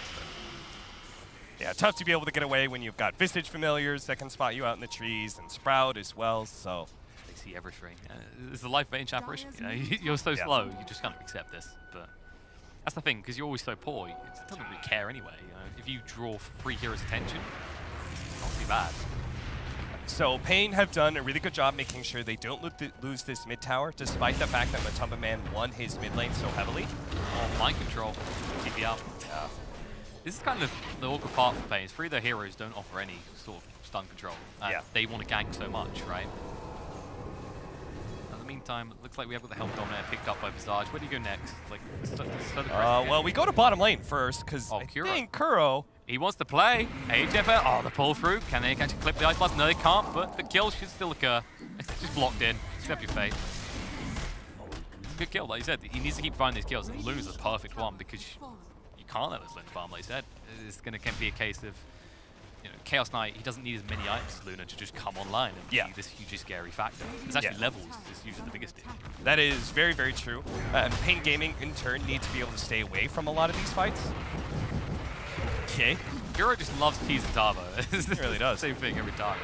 Yeah, tough to be able to get away when you've got Visage Familiars that can spot you out in the trees, and Sprout as well, so... They see everything. It's the life of ancient apparition. You know, you're so slow, you just can't accept this. But that's the thing, because you're always so poor, it doesn't really care anyway. You know? If you draw free heroes' attention, it's not too bad. So Pain have done a really good job making sure they don't lose this mid tower, despite the fact that Matumba Man won his mid lane so heavily. Oh, mind control. TP out. Yeah. This is kind of the awkward part for Pain. Three of their heroes don't offer any sort of stun control. They want to gank so much, right? In the meantime, it looks like we have got the Helm Dominator picked up by Visage. Where do you go next? Like, well, we go to bottom lane first, because I think Kuro... He wants to play. HFL. Oh, the pull through. Can they actually clip the Ice Blast? No, they can't, but the kill should still occur. It's just blocked in. Accept your fate. It's a good kill, like you said. He needs to keep finding these kills. And Luna's the perfect one because you can't let this Luna farm, like you said. It's going to be a case of, you know, Chaos Knight, he doesn't need as many items as Luna to just come online and be this hugely scary factor. It's actually levels is usually the biggest deal. That is very, very true. Pain Gaming, in turn, need to be able to stay away from a lot of these fights. Okay. Kuro just loves teasing Tavo. It really does. Same thing every time.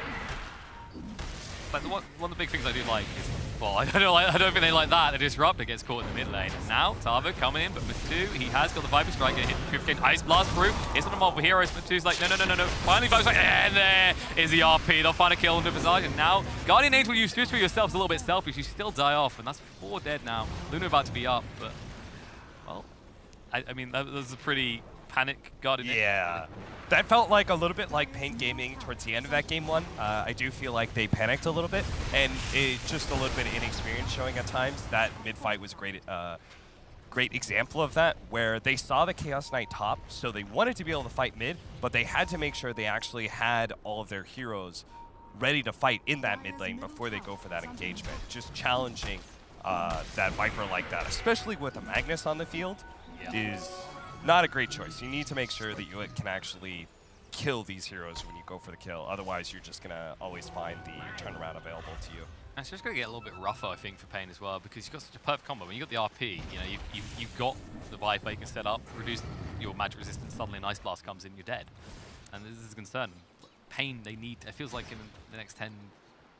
But one of the big things I do like is, well, I don't think they like that. The Disruptor gets caught in the mid lane. And now Tavo coming in, but Matu, he has got the Viper Strike, getting hit with Ice Blast through. It's on the multiple heroes. Matu's like, no. Finally, Viper Strike, and there is the RP. They'll find a kill under Visage. And now, Guardian Angel, you switch for yourself is a little bit selfish. You still die off, and that's 4 dead now. Luna about to be up, but, well, I mean, that was a pretty panic Guardian Angel. Yeah. That felt like a little bit like Pain Gaming towards the end of that game one. I do feel like they panicked a little bit, and just a little bit of inexperience showing at times. That mid-fight was a great example of that, where they saw the Chaos Knight top, so they wanted to be able to fight mid, but they had to make sure they actually had all of their heroes ready to fight in that mid lane before they go for that engagement. Just challenging that Viper like that, especially with a Magnus on the field, is not a great choice. You need to make sure that you can actually kill these heroes when you go for the kill. Otherwise, you're just going to always find the turnaround available to you. And it's just going to get a little bit rougher, I think, for Pain as well, because you've got such a perfect combo. When you've got the RP, you know, you've got the Viper you can set up, reduce your magic resistance, suddenly an Ice Blast comes in, you're dead. And this is a concern. Pain, they need, it feels like in the next 10,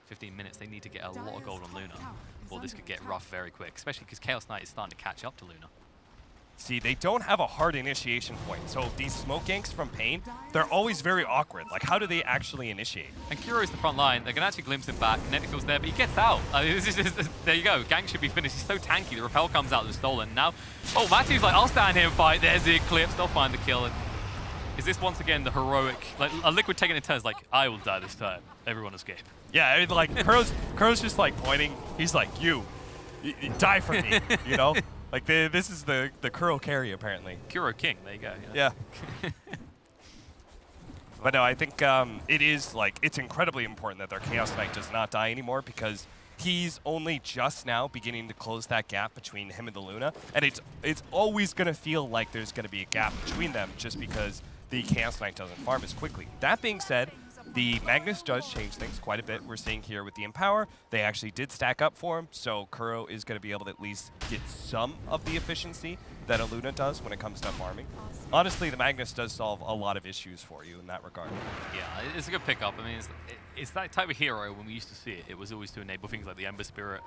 15 minutes, they need to get a lot of gold on Luna, or this could get rough very quick, especially because Chaos Knight is starting to catch up to Luna. See, they don't have a hard initiation point. So these smoke ganks from Pain, they're always very awkward. Like, how do they actually initiate? And Kuro's the front line. They can actually glimpse him back. Kinetic Field's there, but he gets out. This is just, there you go. Gank should be finished. He's so tanky. The repel comes out and stolen. Now, oh, Matu's like, I'll stand here and fight. There's the Eclipse. They'll find the kill. And is this once again the heroic, like a Liquid taking it turns, like, I will die this time. Everyone escape. Yeah, I mean, like, Kuro's just like pointing. He's like, you die for me, you know? Like, this is the Kuro carry, apparently. Kuro King, there you go. Yeah. But no, I think it is, like, it's incredibly important that their Chaos Knight does not die anymore, because he's only just now beginning to close that gap between him and the Luna. And it's always going to feel like there's going to be a gap between them just because the Chaos Knight doesn't farm as quickly. That being said, The Magnus does change things quite a bit. We're seeing here with the Empower, they actually did stack up for him, so Kuro is going to be able to at least get some of the efficiency that a Luna does when it comes to farming. Honestly, the Magnus does solve a lot of issues for you in that regard. Yeah, it's a good pickup. I mean, it's that type of hero when we used to see it. It was always to enable things like the Ember Spirit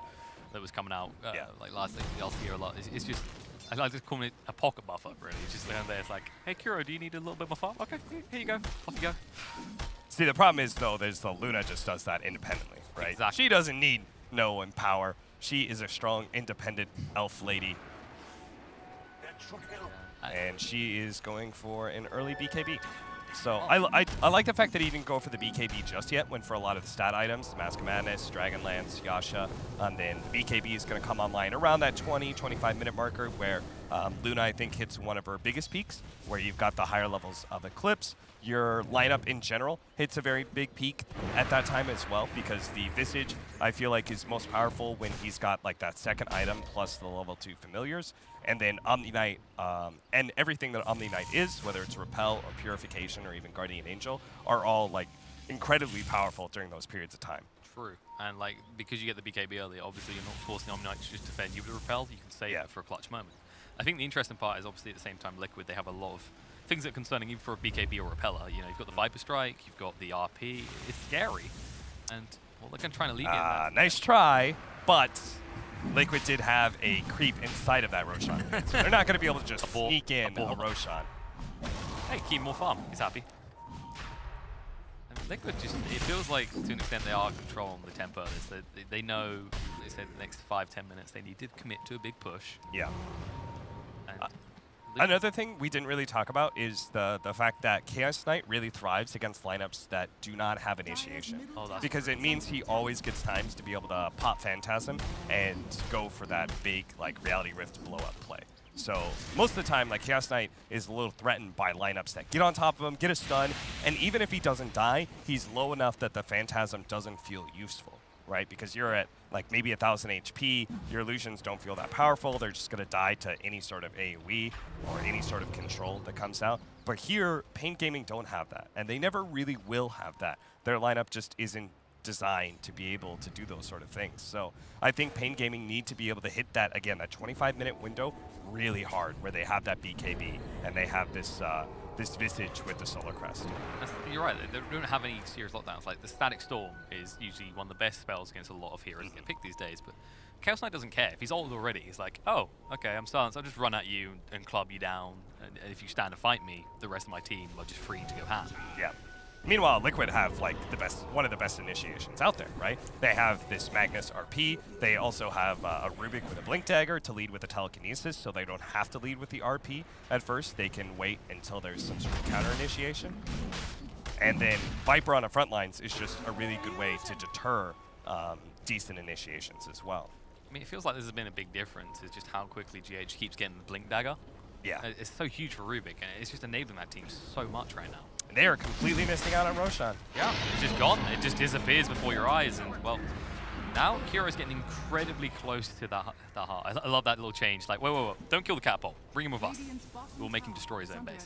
that was coming out like last year a lot. It's just, I like to call it a pocket buffer, really. It's just down there. It's like, hey, Kuro, do you need a little bit more farm? Okay, here you go. Off you go. See, the problem is, though, there's the Luna just does that independently, right? Exactly. She doesn't need no Empower. She is a strong, independent elf lady. And she is going for an early BKB. So I like the fact that he didn't go for the BKB just yet, went for a lot of the stat items, Mask of Madness, Dragonlance, Yasha, and then BKB is going to come online around that 20-25 minute marker where Luna, I think, hits one of her biggest peaks, where you've got the higher levels of Eclipse. Your lineup in general hits a very big peak at that time as well, because the Visage, I feel like, is most powerful when he's got like that second item plus the level 2 familiars. And then Omni Knight and everything that Omni Knight is, whether it's Repel or Purification or even Guardian Angel, are all like incredibly powerful during those periods of time. True. And like, because you get the BKB early, obviously you're not forcing Omni Knight to just defend you with Repel. You can save it for a clutch moment. I think the interesting part is obviously at the same time Liquid, they have a lot of things that are concerning even for a BKB or Repeller. You know, you've got the Viper Strike, you've got the RP. It's scary. And, well, they're trying to lead in. Nice try, but Liquid did have a creep inside of that Roshan. So they're not going to be able to just sneak in a Roshan. Hey, keep more farm. He's happy. And Liquid just, it feels like to an extent they are controlling the tempo of this. They know, they said the next 5-10 minutes they need to commit to a big push. Yeah. And another thing we didn't really talk about is the fact that Chaos Knight really thrives against lineups that do not have initiation. Because it means he always gets times to be able to pop Phantasm and go for that big like Reality Rift blow-up play. So most of the time, like, Chaos Knight is a little threatened by lineups that get on top of him, get a stun, and even if he doesn't die, he's low enough that the Phantasm doesn't feel useful, right? Because you're at like maybe 1,000 HP, your illusions don't feel that powerful, they're just going to die to any sort of AoE or any sort of control that comes out. But here, Pain Gaming don't have that, and they never really will have that. Their lineup just isn't designed to be able to do those sort of things. So I think Pain Gaming need to be able to hit that, again, that 25-minute window really hard, where they have that BKB and they have this this Visage with the Solar Crest. You're right, they don't have any serious lockdowns. Like, the Static Storm is usually one of the best spells against a lot of heroes that get picked these days, but Chaos Knight doesn't care. If he's ult already, he's like, oh, okay, I'm silenced, I'll just run at you and club you down, and if you stand to fight me, the rest of my team are just free to go ham. Yeah. Meanwhile, Liquid have like one of the best initiations out there, right? They have this Magnus RP. They also have a Rubik with a Blink Dagger to lead with the Telekinesis, so they don't have to lead with the RP at first. They can wait until there's some sort of counter initiation. And then Viper on the front lines is just a really good way to deter decent initiations as well. I mean, it feels like this has been a big difference, is just how quickly GH keeps getting the Blink Dagger. Yeah. It's so huge for Rubik, and it's just enabling that team so much right now. They are completely missing out on Roshan. Yeah, it's just gone. It just disappears before your eyes. And, well, now Kira's getting incredibly close to the heart. I love that little change. Like, whoa. Don't kill the catapult. Bring him with us. We'll make him destroy his own base.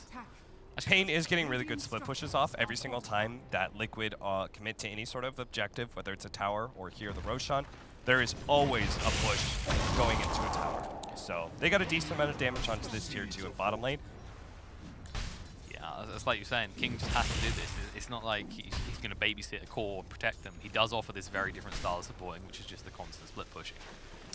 Pain is getting really good split pushes off every single time that Liquid commit to any sort of objective, whether it's a tower or here the Roshan. There is always a push going into a tower. So they got a decent amount of damage onto this tier 2 in bottom lane. It's like you're saying, King just has to do this. It's not like he's going to babysit a core and protect them. He does offer this very different style of supporting, which is just the constant split pushing.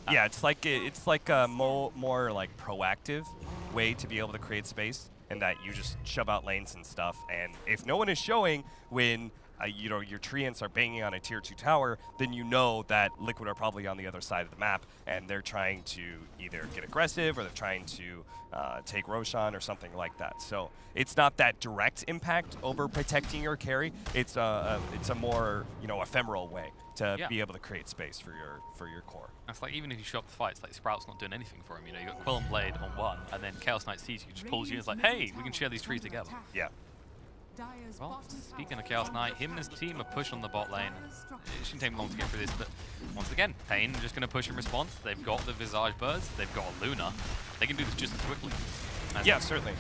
Yeah, it's like a more like proactive way to be able to create space, and that you just shove out lanes and stuff. And if no one is showing when you know, your treants are banging on a tier 2 tower, then you know that Liquid are probably on the other side of the map, and they're trying to either get aggressive or they're trying to take Roshan or something like that. So it's not that direct impact over protecting your carry. It's a more, you know, ephemeral way to be able to create space for your core. It's like, even if you show up the fight, it's like Sprout's not doing anything for him. You know, you got Quill and Blade on one, and then Chaos Knight sees you, just pulls you, and it's like, hey, we can share these trees together. Yeah. Well, speaking of Chaos Knight, him and his team are pushing on the bot lane. It shouldn't take long to get through this, but once again, Pain just going to push in response. They've got the Visage Birds, they've got a Luna. They can do this just as quickly. Yeah, certainly.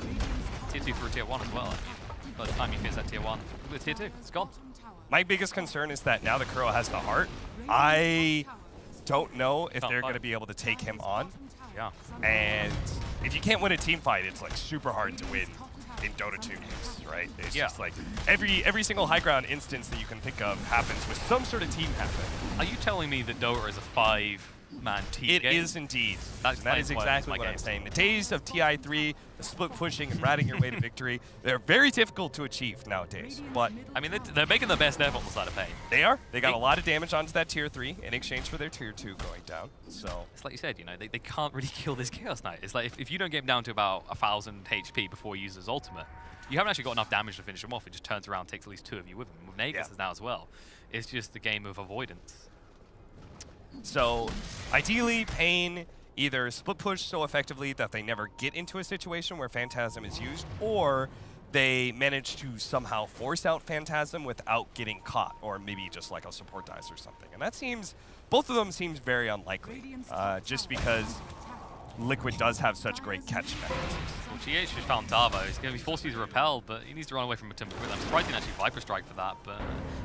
Tier 2 for a tier 1 as well. I mean, by the time you finish that tier 1, look at the tier 2, it's gone. My biggest concern is that now that Kuro has the heart, I don't know if they're going to be able to take him on. Yeah. And if you can't win a team fight, it's like super hard to win in Dota 2 games, right? It's just like every single high ground instance that you can think of happens with some sort of team happening. Are you telling me that Dota is a 5-man team It game? is indeed. That is exactly what I'm saying. The days of TI3, the split pushing and riding your way to victory, they're very difficult to achieve nowadays. But I mean, they're making the best effort on the side of Pain. they are. They got a lot of damage onto that tier 3 in exchange for their tier 2 going down. So It's like you said, you know, they can't really kill this Chaos Knight. It's like if you don't get him down to about 1,000 HP before he uses his ultimate, you haven't actually got enough damage to finish him off. It just turns around and takes at least 2 of you with him. With Nagus is now as well. It's just a game of avoidance. So, ideally, Pain either split push so effectively that they never get into a situation where Phantasm is used, or they manage to somehow force out Phantasm without getting caught, or maybe just like a support dice or something. And that seems, both of them seems very unlikely, just because Liquid does have such great catch mechanisms. Well, GH just found Darvo. He's going to be forced to use a Repel, but he needs to run away from a Timber. I'm surprised he didn't actually Viper Strike for that, but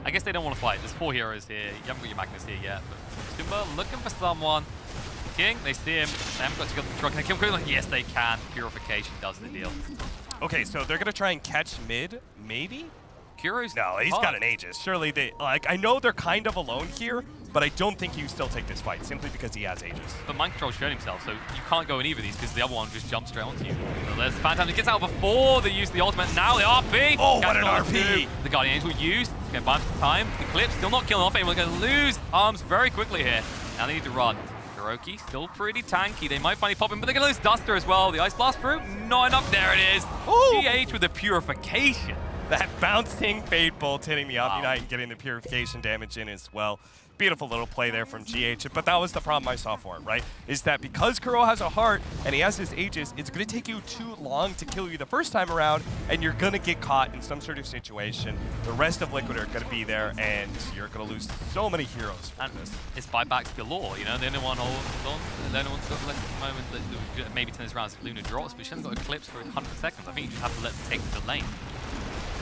I guess they don't want to fight. There's 4 heroes here. You haven't got your Magnus here yet, but Timber looking for someone. King, they see him. They haven't got to go to the truck. Can they kill him quickly? Yes, they can. Purification does the deal. Okay, so they're going to try and catch mid, maybe? Kuro's No, he's got an Aegis. Surely they, like, I know they're kind of alone here, but I don't think he would still take this fight simply because he has Aegis. But Mind Control's shown himself, so you can't go in either of these because the other one just jumps straight onto you. So there's Phantasm. He gets out before they use the ultimate. Now the RP. Oh, what an RP! The Guardian Angel used. He's going to buy him some time. The Eclipse still not killing off anyone. They're going to lose arms very quickly here. Now they need to run. Kuroki still pretty tanky. They might finally pop him, but they're going to lose Duster as well. The Ice Blast through. Not enough. There it is. GH with the Purification. That bouncing Fade Bolt hitting the Omni Knight and getting the Purification damage in as well. Beautiful little play there from GH, but that was the problem I saw for him, right? Is that because Kuro has a heart and he has his Aegis, it's going to take you too long to kill you the first time around, and you're going to get caught in some sort of situation. The rest of Liquid are going to be there, and you're going to lose so many heroes from this. It's buybacks galore, you know? The only one hold on, the only one's got left at the moment that maybe turns around if Luna drops, but she hasn't got Eclipse for 100 seconds. I think you just have to let them take the lane.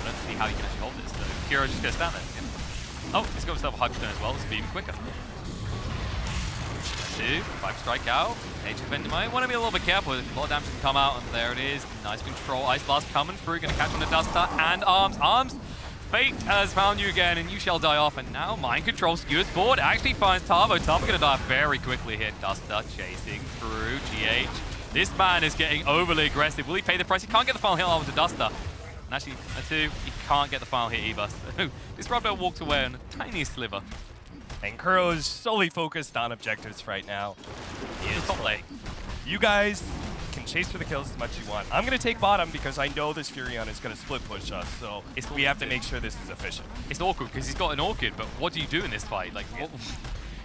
I don't see how you can actually hold this, so Kuro's just going to stand there. Yeah. Oh, he's got himself a Hyper Stone as well, to be even quicker. 2, 5 strike out. HFN might want to be a little bit careful. A lot of damage can come out, and there it is. Nice control. Ice Blast coming through. Going to catch on the Duster and Arms. Arms, fate has found you again, and you shall die off. And now Mind Control skewers forward. Actually finds Tarvo. Tarvo going to die very quickly here. Duster chasing through GH. This man is getting overly aggressive. Will he pay the price? He can't get the final hit on with the Duster. And actually, a 2, he can't get the final hit either. So this Rubber walked away on a tiny sliver. And Kuro's solely focused on objectives right now. He is top lane. You guys can chase for the kills as much as you want. I'm going to take bottom because I know this Furion is going to split push us, so we have to make sure this is efficient. It's awkward because he's got an Orchid, but what do you do in this fight? Like, what,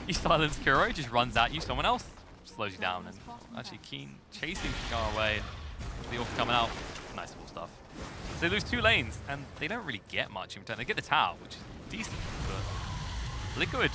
you silence Kuro, just runs at you, someone else slows you down, and actually Keen chasing Shigar away, and the Orchid coming out. Nice full stuff. So they lose 2 lanes, and they don't really get much in return. They get the tower, which is decent, but Liquid,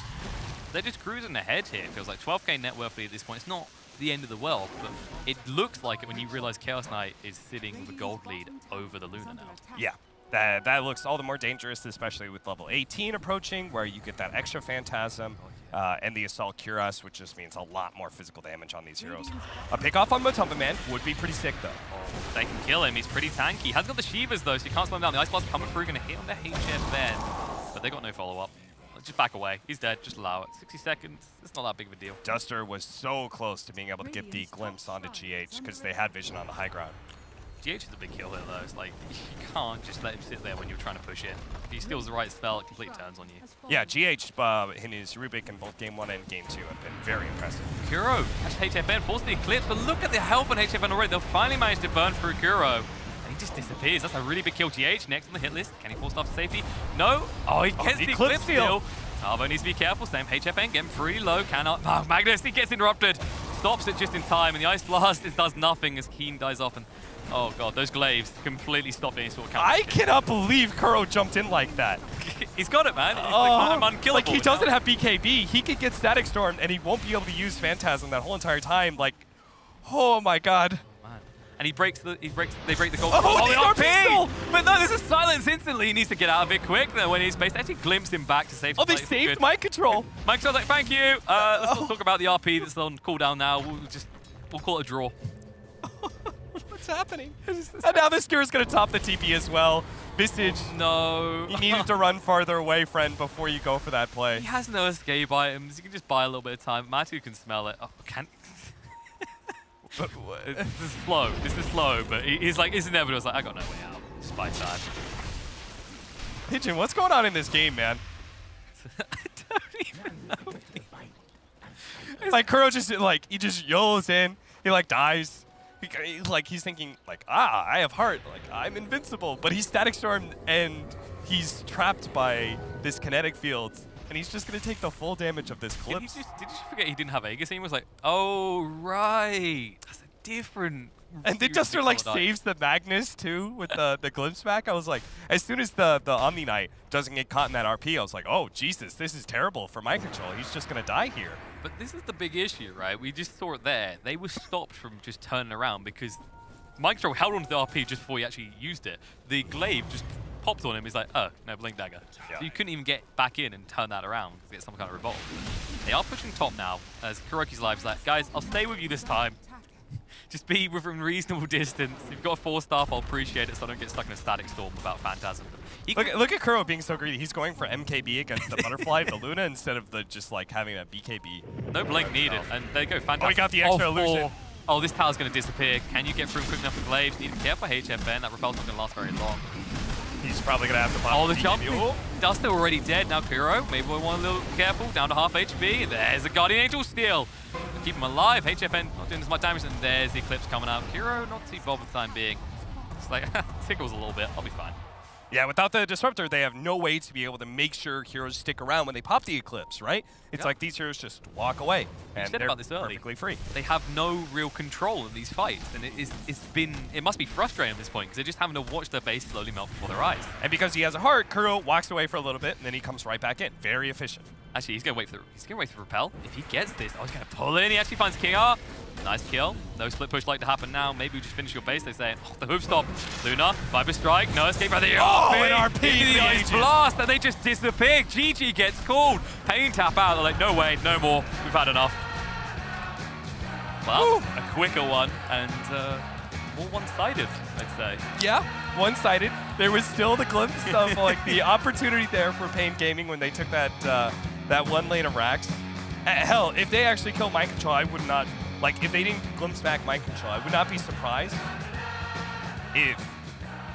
they're just cruising ahead here. It feels like 12k net worth at this point. It's not the end of the world, but it looks like it when you realize Chaos Knight is sitting with a gold lead over the Luna now. Yeah, that looks all the more dangerous, especially with level 18 approaching, where you get that extra Phantasm. And the Assault Cuirass, which just means a lot more physical damage on these heroes. A pick off on Matumba Man would be pretty sick, though. Oh, they can kill him. He's pretty tanky. He has got the Shivas, though, so you can't slow him down. The Ice Blast coming through, going to hit on the HF then. But they got no follow-up. Just back away. He's dead. Just allow it. 60 seconds. It's not that big of a deal. Duster was so close to being able to get the glimpse onto GH because they had vision on the high ground. GH is a big kill here, though. It's like, you can't just let him sit there when you're trying to push in. If he steals the right spell, it completely turns on you. Yeah, GH in his Rubik in both Game 1 and Game 2 have been very impressive. Kuro, that's HFN, forced the Eclipse, but look at the health on HFN already. They'll finally manage to burn through Kuro. And he just disappears. That's a really big kill. GH next on the hit list. Can he force stuff to safety? No. Oh, he gets the Eclipse steal. Tarvo needs to be careful. Same HFN, getting pretty low. Cannot. Oh, Magnus, he gets interrupted. Stops it just in time, and the Ice Blast does nothing as Keen dies off. And oh god, those glaives completely stopped any sort of counter. I cannot believe Kuro jumped in like that. He's got it, man. It's like unkillable. Like, he doesn't have BKB. He could get Static Storm, and he won't be able to use Phantasm that whole entire time. Like, oh my god. Man. and they break the gold. Oh, the RP stole! But no, there's a silence instantly. He needs to get out of it quick. Then when he's based, actually glimpsed him back to save. Oh, they saved mind control. Mind control's like, thank you. Let's not talk about the RP that's on cooldown now. We'll call it a draw. What's happening? And now this Kira's gonna top the TP as well. Visage. No. You needed to run farther away, friend, before you go for that play. He has no escape items. You can just buy a little bit of time. Matu can smell it. Oh, can't. This is slow. This is slow, but he's like, it's inevitable. It's like, I got no way out. Spy time. Pigeon, what's going on in this game, man? I don't even know. Like Kuro just like he just YOLOs in. He like dies. He's thinking like, I have heart. Like I'm invincible. But he's static stormed and he's trapped by this kinetic field. And he's just gonna take the full damage of this clip. Did you forget he didn't have Aegis? He was like, oh right, that's a different. And then Duster like saves the Magnus too with the glimpse back. I was like, as soon as the Omni Knight doesn't get caught in that RP, I was like, oh Jesus, this is terrible for mind control. He's just gonna die here. But this is the big issue, right? We just saw it there. They were stopped from just turning around because mind control held onto the RP just before he actually used it. The glaive just popped on him. He's like, oh no, blink dagger. Yeah. So you couldn't even get back in and turn that around to get some kind of revolt. They are pushing top now as Kuroki's live is like, guys, I'll stay with you this time. Just be within reasonable distance. If you've got a 4-staff, I'll appreciate it so I don't get stuck in a static storm without Phantasm. Look at Kuro being so greedy. He's going for MKB against the Butterfly, the Luna, instead of the just like having a BKB. No blink needed. And there you go, Phantasm. Oh, he got the extra illusion. Oh, this tower's going to disappear. Can you get through quick enough with Glaives? Need to be careful HFN. That repel's not going to last very long. He's probably going to have to pop the jump. Duster already dead. Now Kuro. Maybe we want a little careful. Down to half HP. There's a Guardian Angel steal. Keep him alive. HFN not doing as much damage. And there's the Eclipse coming out. Kuro not too bothered for the time being. It's like, tickles a little bit. I'll be fine. Yeah, without the Disruptor, they have no way to be able to make sure heroes stick around when they pop the Eclipse, right? It's like these heroes just walk away, and they're perfectly free. They have no real control in these fights, and it must be frustrating at this point, because they're just having to watch their base slowly melt before their eyes. And because he has a heart, Kuro walks away for a little bit, and then he comes right back in. Very efficient. Actually, he's gonna wait for the repel. If he gets this, he's gonna pull in. He actually finds King R. Nice kill. No split push like to happen now. Maybe we just finish your base. They say, oh, the hoof stop. Luna, Viper Strike, no escape by the RP. The Ice Blast, and they just disappear. GG gets called. Pain tap out. They're like, no way, no more. We've had enough. Well, a quicker one and more one-sided, I'd say. Yeah, one-sided. There was still the glimpse of like the opportunity there for Pain Gaming when they took that that one lane of Rax. Hell, if they actually killed mind control, I would not. Like, if they didn't glimpse back mind control, I would not be surprised if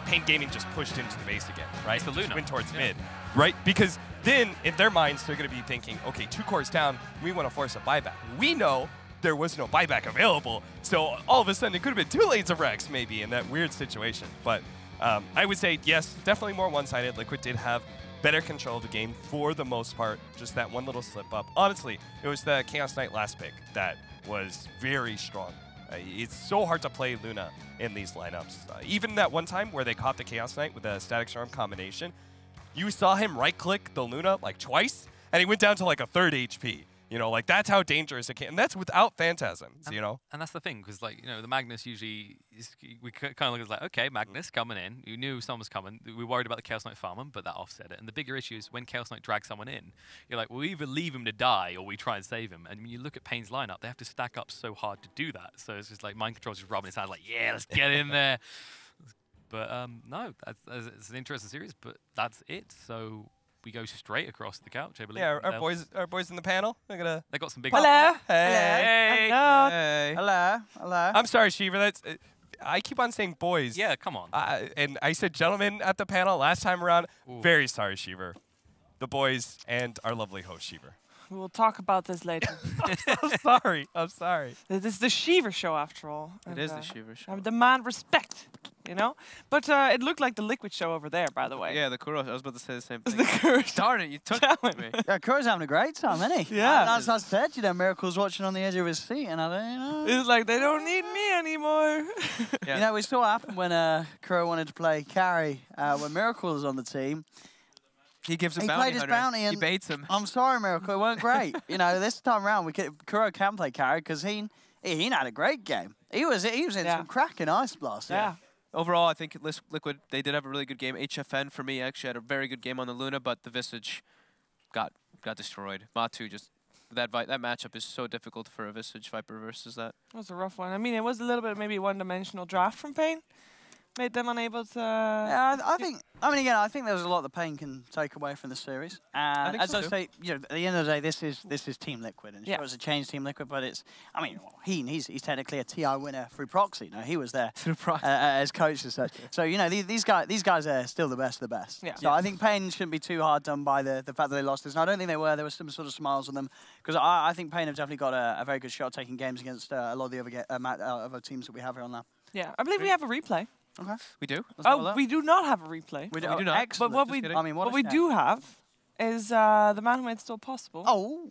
Pain Gaming just pushed into the base again, right? The Luna. Went towards mid, right? Because then, in their minds, they're going to be thinking, okay, 2 cores down, we want to force a buyback. We know there was no buyback available, so all of a sudden, it could have been 2 lanes of Rex, maybe, in that weird situation. But I would say, yes, definitely more one-sided. Liquid did have better control of the game for the most part, just that one little slip-up. Honestly, it was the Chaos Knight last pick that was very strong. It's so hard to play Luna in these lineups. Even that one time where they caught the Chaos Knight with a Static Storm combination, you saw him right-click the Luna like twice, and he went down to like a 3rd HP. You know, like that's how dangerous it can, and that's without Phantasms, you know? And that's the thing, because like, you know, the Magnus usually, we kind of look at it like, okay, Magnus coming in, you knew someone was coming, we were worried about the Chaos Knight farming, but that offset it. And the bigger issue is when Chaos Knight drags someone in, you're like, we'll either leave him to die or we try and save him. And when you look at Pain's lineup, they have to stack up so hard to do that. So it's just like mind control's just rubbing his hand like, yeah, let's get in there. But no, it's an interesting series, but that's it. So we go straight across the couch, I believe. Yeah, our boys in the panel. They got some big. Hello. Hey. Hello. Hey. Hello. Hello. I'm sorry, Shiva. That's. I keep on saying boys. Yeah, come on. And I said gentlemen at the panel last time around. Ooh. Very sorry, Shiva. The boys and our lovely host, Shiva. We'll talk about this later. I'm sorry. I'm sorry. This is the Shiva show, after all. It is the Shiva show. I demand respect, you know? But it looked like the Liquid show over there, by the way. Yeah, the Kuro. I was about to say the same It's thing. the Kuro. Darn it, you took it from me. Yeah, Kuro's having a great time, isn't he? Yeah. As I said, you know, Miracle's watching on the edge of his seat, and I don't know. It's like, they don't need me anymore. Yeah. You know, we saw what happened when Kuro wanted to play carry when Miracle was on the team. He gives him He bounty played his hunter. bounty He and baits him. I'm sorry, Miracle, it weren't great. You know, this time around, Kuro can play carry because he He had a great game. He was in some cracking Ice Blast. Yeah. Overall, I think Liquid, they did have a really good game. HFN, for me, actually had a very good game on the Luna, but the Visage got destroyed. Matu just... That matchup is so difficult for a Visage Viper versus that. That was a rough one. I mean, it was a little bit maybe one-dimensional draft from Pain. Made them unable to... Yeah, I think there's a lot that Pain can take away from the series. And as I say, at the end of the day, this is Team Liquid, and sure, it's a changed Team Liquid, but it's, I mean, he's technically a TI winner through proxy. No, he was there through proxy as coach and such. So these guys are still the best of the best. Yeah. So I think Pain shouldn't be too hard done by the fact that they lost this. And I don't think they were. There was some sort of smiles on them because I think Pain have definitely got a very good shot taking games against a lot of the other teams that we have here on that. Yeah, I believe we have a replay. Okay. We do? We do not have a replay. We do not. Excellent. But what we do have is the man who made it still possible. Oh.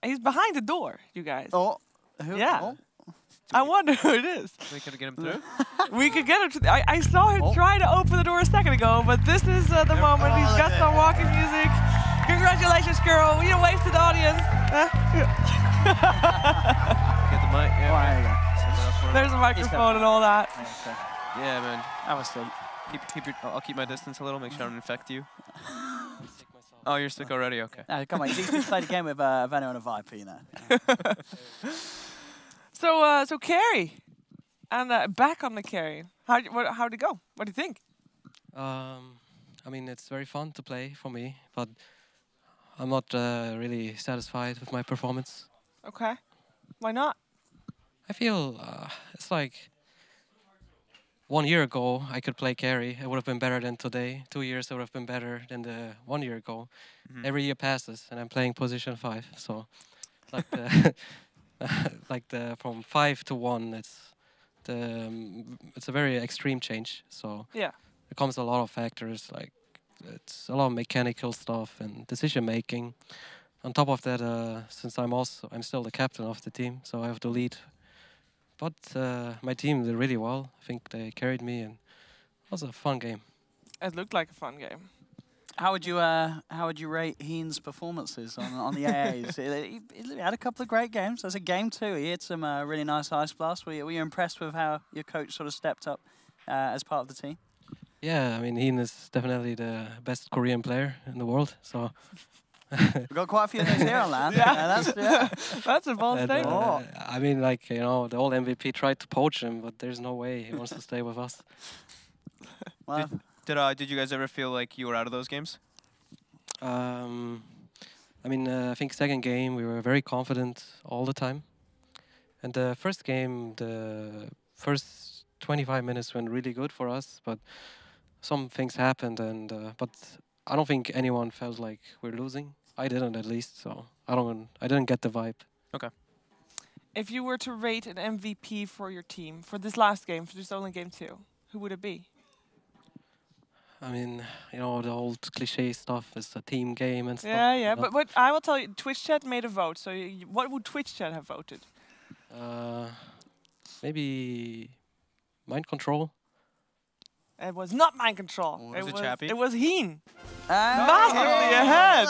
He's behind the door, you guys. Oh. Yeah. Oh. I wonder who it is. We could get him through? We could get him to... I saw him try to open the door a second ago, but this is the moment. He's got some walking music. Congratulations, girl. We wave to the audience. Get the mic. Yeah, there you go. There's a microphone and all that. Yeah, man. I was still. I'll keep my distance a little, make sure I don't infect you. Oh, you're sick already? Okay. No, come on, you just played a game with Veno and a Viper, So carry. And back on the carry. How'd it go? What do you think? I mean, it's very fun to play for me, but I'm not really satisfied with my performance. Okay. Why not? I feel it's like 1 year ago I could play carry. It would have been better than today. 2 years it would have been better than the 1 year ago. Every year passes and I'm playing position 5. So like the from 5 to 1, it's a very extreme change. So yeah, there comes a lot of factors, like it's a lot of mechanical stuff and decision making. On top of that, since I'm still the captain of the team, so I have to lead. But my team did really well. I think they carried me, and it was a fun game. It looked like a fun game. How would you rate Heen's performances on the AAs? He had a couple of great games. There's a game 2. He had some really nice Ice Blast. Were you impressed with how your coach sort of stepped up as part of the team? Yeah, I mean, Heen is definitely the best Korean player in the world. So we've got quite a few of those here on land. That's a bold statement. I mean, like, the old MVP tried to poach him, but there's no way he wants to stay with us. Well, did you guys ever feel like you were out of those games? I mean, I think second game we were very confident all the time, and the first game, the first 25 minutes went really good for us, but some things happened, and but I don't think anyone felt like we're losing. I didn't, at least, so I didn't get the vibe. Okay. If you were to rate an MVP for your team for this last game, for this only game 2, who would it be? I mean, the old cliche stuff is a team game and stuff. Yeah. But I will tell you, Twitch chat made a vote. So what would Twitch chat have voted? Maybe Mind Control. It was not Mind Control. Was it Chappie? It was Heen. Massively ahead.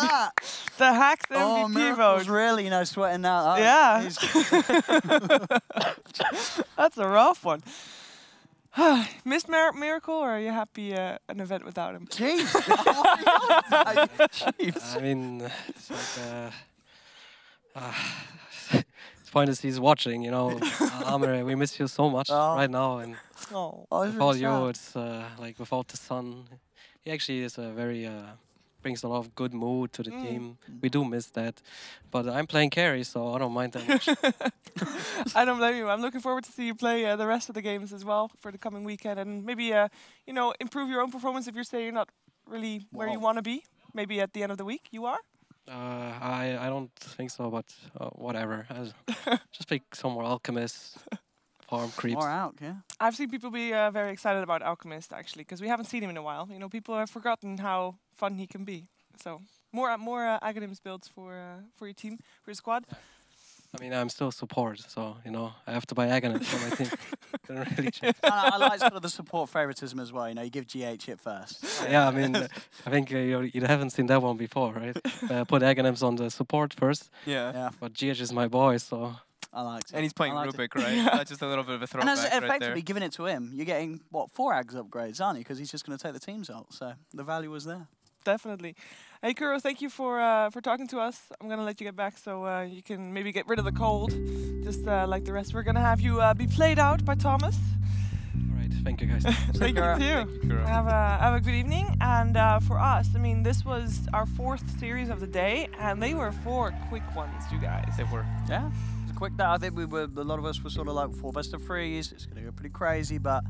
The hacked MVP vote. Was really, sweating out. Yeah. That's a rough one. Missed Miracle, or are you happy an event without him? Jeez. I mean, it's like it's pointless he's watching, Amir, we miss you so much right now, and without you, it's like without the sun. He actually is a very brings a lot of good mood to the team. We do miss that, but I'm playing carry, so I don't mind that much. I don't blame you. I'm looking forward to see you play the rest of the games as well for the coming weekend, and maybe improve your own performance if you're saying you're not really where you want to be. Maybe at the end of the week you are. I don't think so, but whatever. Just pick some more Alchemist, farm creeps. More Alch, yeah. I've seen people be very excited about Alchemist, actually, because we haven't seen him in a while. People have forgotten how fun he can be. So more Aghanims builds for your team, for your squad. I mean, I'm still support, so I have to buy Aghanims for my team. Couldn't really change. I like sort of the support favoritism as well. You give GH it first. Yeah, I mean, I think you haven't seen that one before, right? Put Aghanims on the support first. Yeah. But GH is my boy, so I liked it. And he's playing I liked it. Rubik, right? That's just a little bit of a And throwback as right there. effectively giving it to him, you're getting, what, 4 Ags upgrades, aren't you? Because he's just going to take the teams out. So the value was there. Definitely. Hey, Kuro, thank you for talking to us. I'm going to let you get back so you can maybe get rid of the cold. Just like the rest, we're going to have you be played out by Thomas. All right, thank you guys. Thank you too. Have a good evening. And for us, I mean, this was our 4th series of the day, and they were 4 quick ones, you guys. They were. Yeah. It's a quick day. I think a lot of us were sort of like 4 best of 3s. It's going to go pretty crazy, but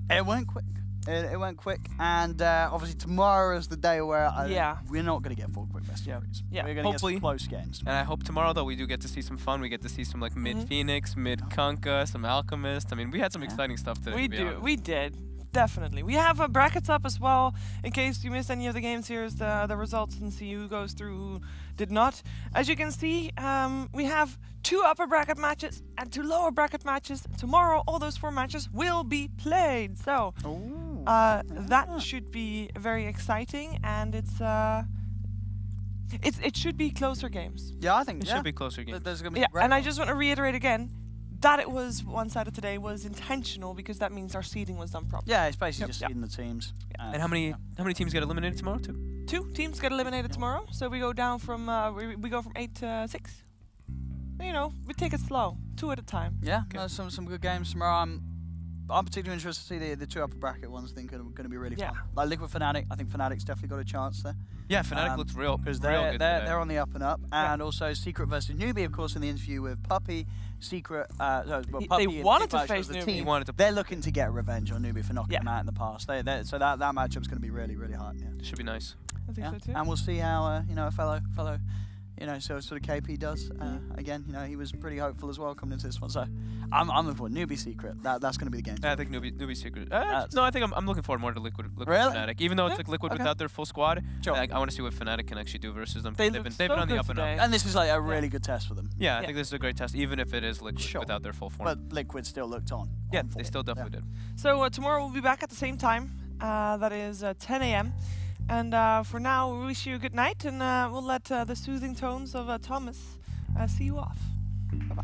it went quick. It went quick, and obviously tomorrow is the day where we're not going to get 4 quick best of 3s. Yeah. We're going to get some close games. And I hope tomorrow, though, we do get to see some fun. We get to see some like mid-Phoenix, mid-Kunkka, some Alchemist. I mean, we had some exciting stuff today. We do. We did. Definitely. We have brackets up as well. In case you missed any of the games, here's the results and see who goes through, who did not. As you can see, we have 2 upper bracket matches and 2 lower bracket matches. Tomorrow, all those 4 matches will be played. So that should be very exciting, and it should be closer games. Yeah, I think it should be closer games. There's going to be and I just want to reiterate again that it was one-sided today was intentional because that means our seeding was done properly. Yeah, it's basically just seeding the teams. And how many teams get eliminated tomorrow? 2? 2 teams get eliminated tomorrow, so we go down from we go from 8 to 6. You know, we take it slow, 2 at a time. Yeah, some good games tomorrow. I'm particularly interested to see the 2 upper bracket ones. I think are going to be really fun. Like Liquid Fnatic, I think Fnatic's definitely got a chance there. Yeah, Fnatic looks real because good they're on the up and up, and also Secret versus Newbie, of course, in the interview with Puppy. Secret, Puppy they wanted to face the Newbie. team. They're looking to get revenge on Newbie for knocking them out in the past. So that matchup's going to be really, really hard. Yeah, should be nice. I think so too. And we'll see how a fellow. So sort of KP does. Again, he was pretty hopeful as well coming into this one. So I'm looking for Newbie Secret. That's going to be the game. I think Newbie Secret. No, I think I'm looking forward more to Liquid really? Fnatic. Even though it's like Liquid without their full squad, I want to see what Fnatic can actually do versus them. They've been on the up and up. And this is like a really good test for them. Yeah, I think this is a great test, even if it is Liquid without their full form. But Liquid still looked on. Yeah, they still definitely did. So tomorrow we'll be back at the same time. That is 10 a.m. And for now, we wish you a good night, and we'll let the soothing tones of Thomas see you off. Bye-bye.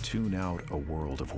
Tune out a world of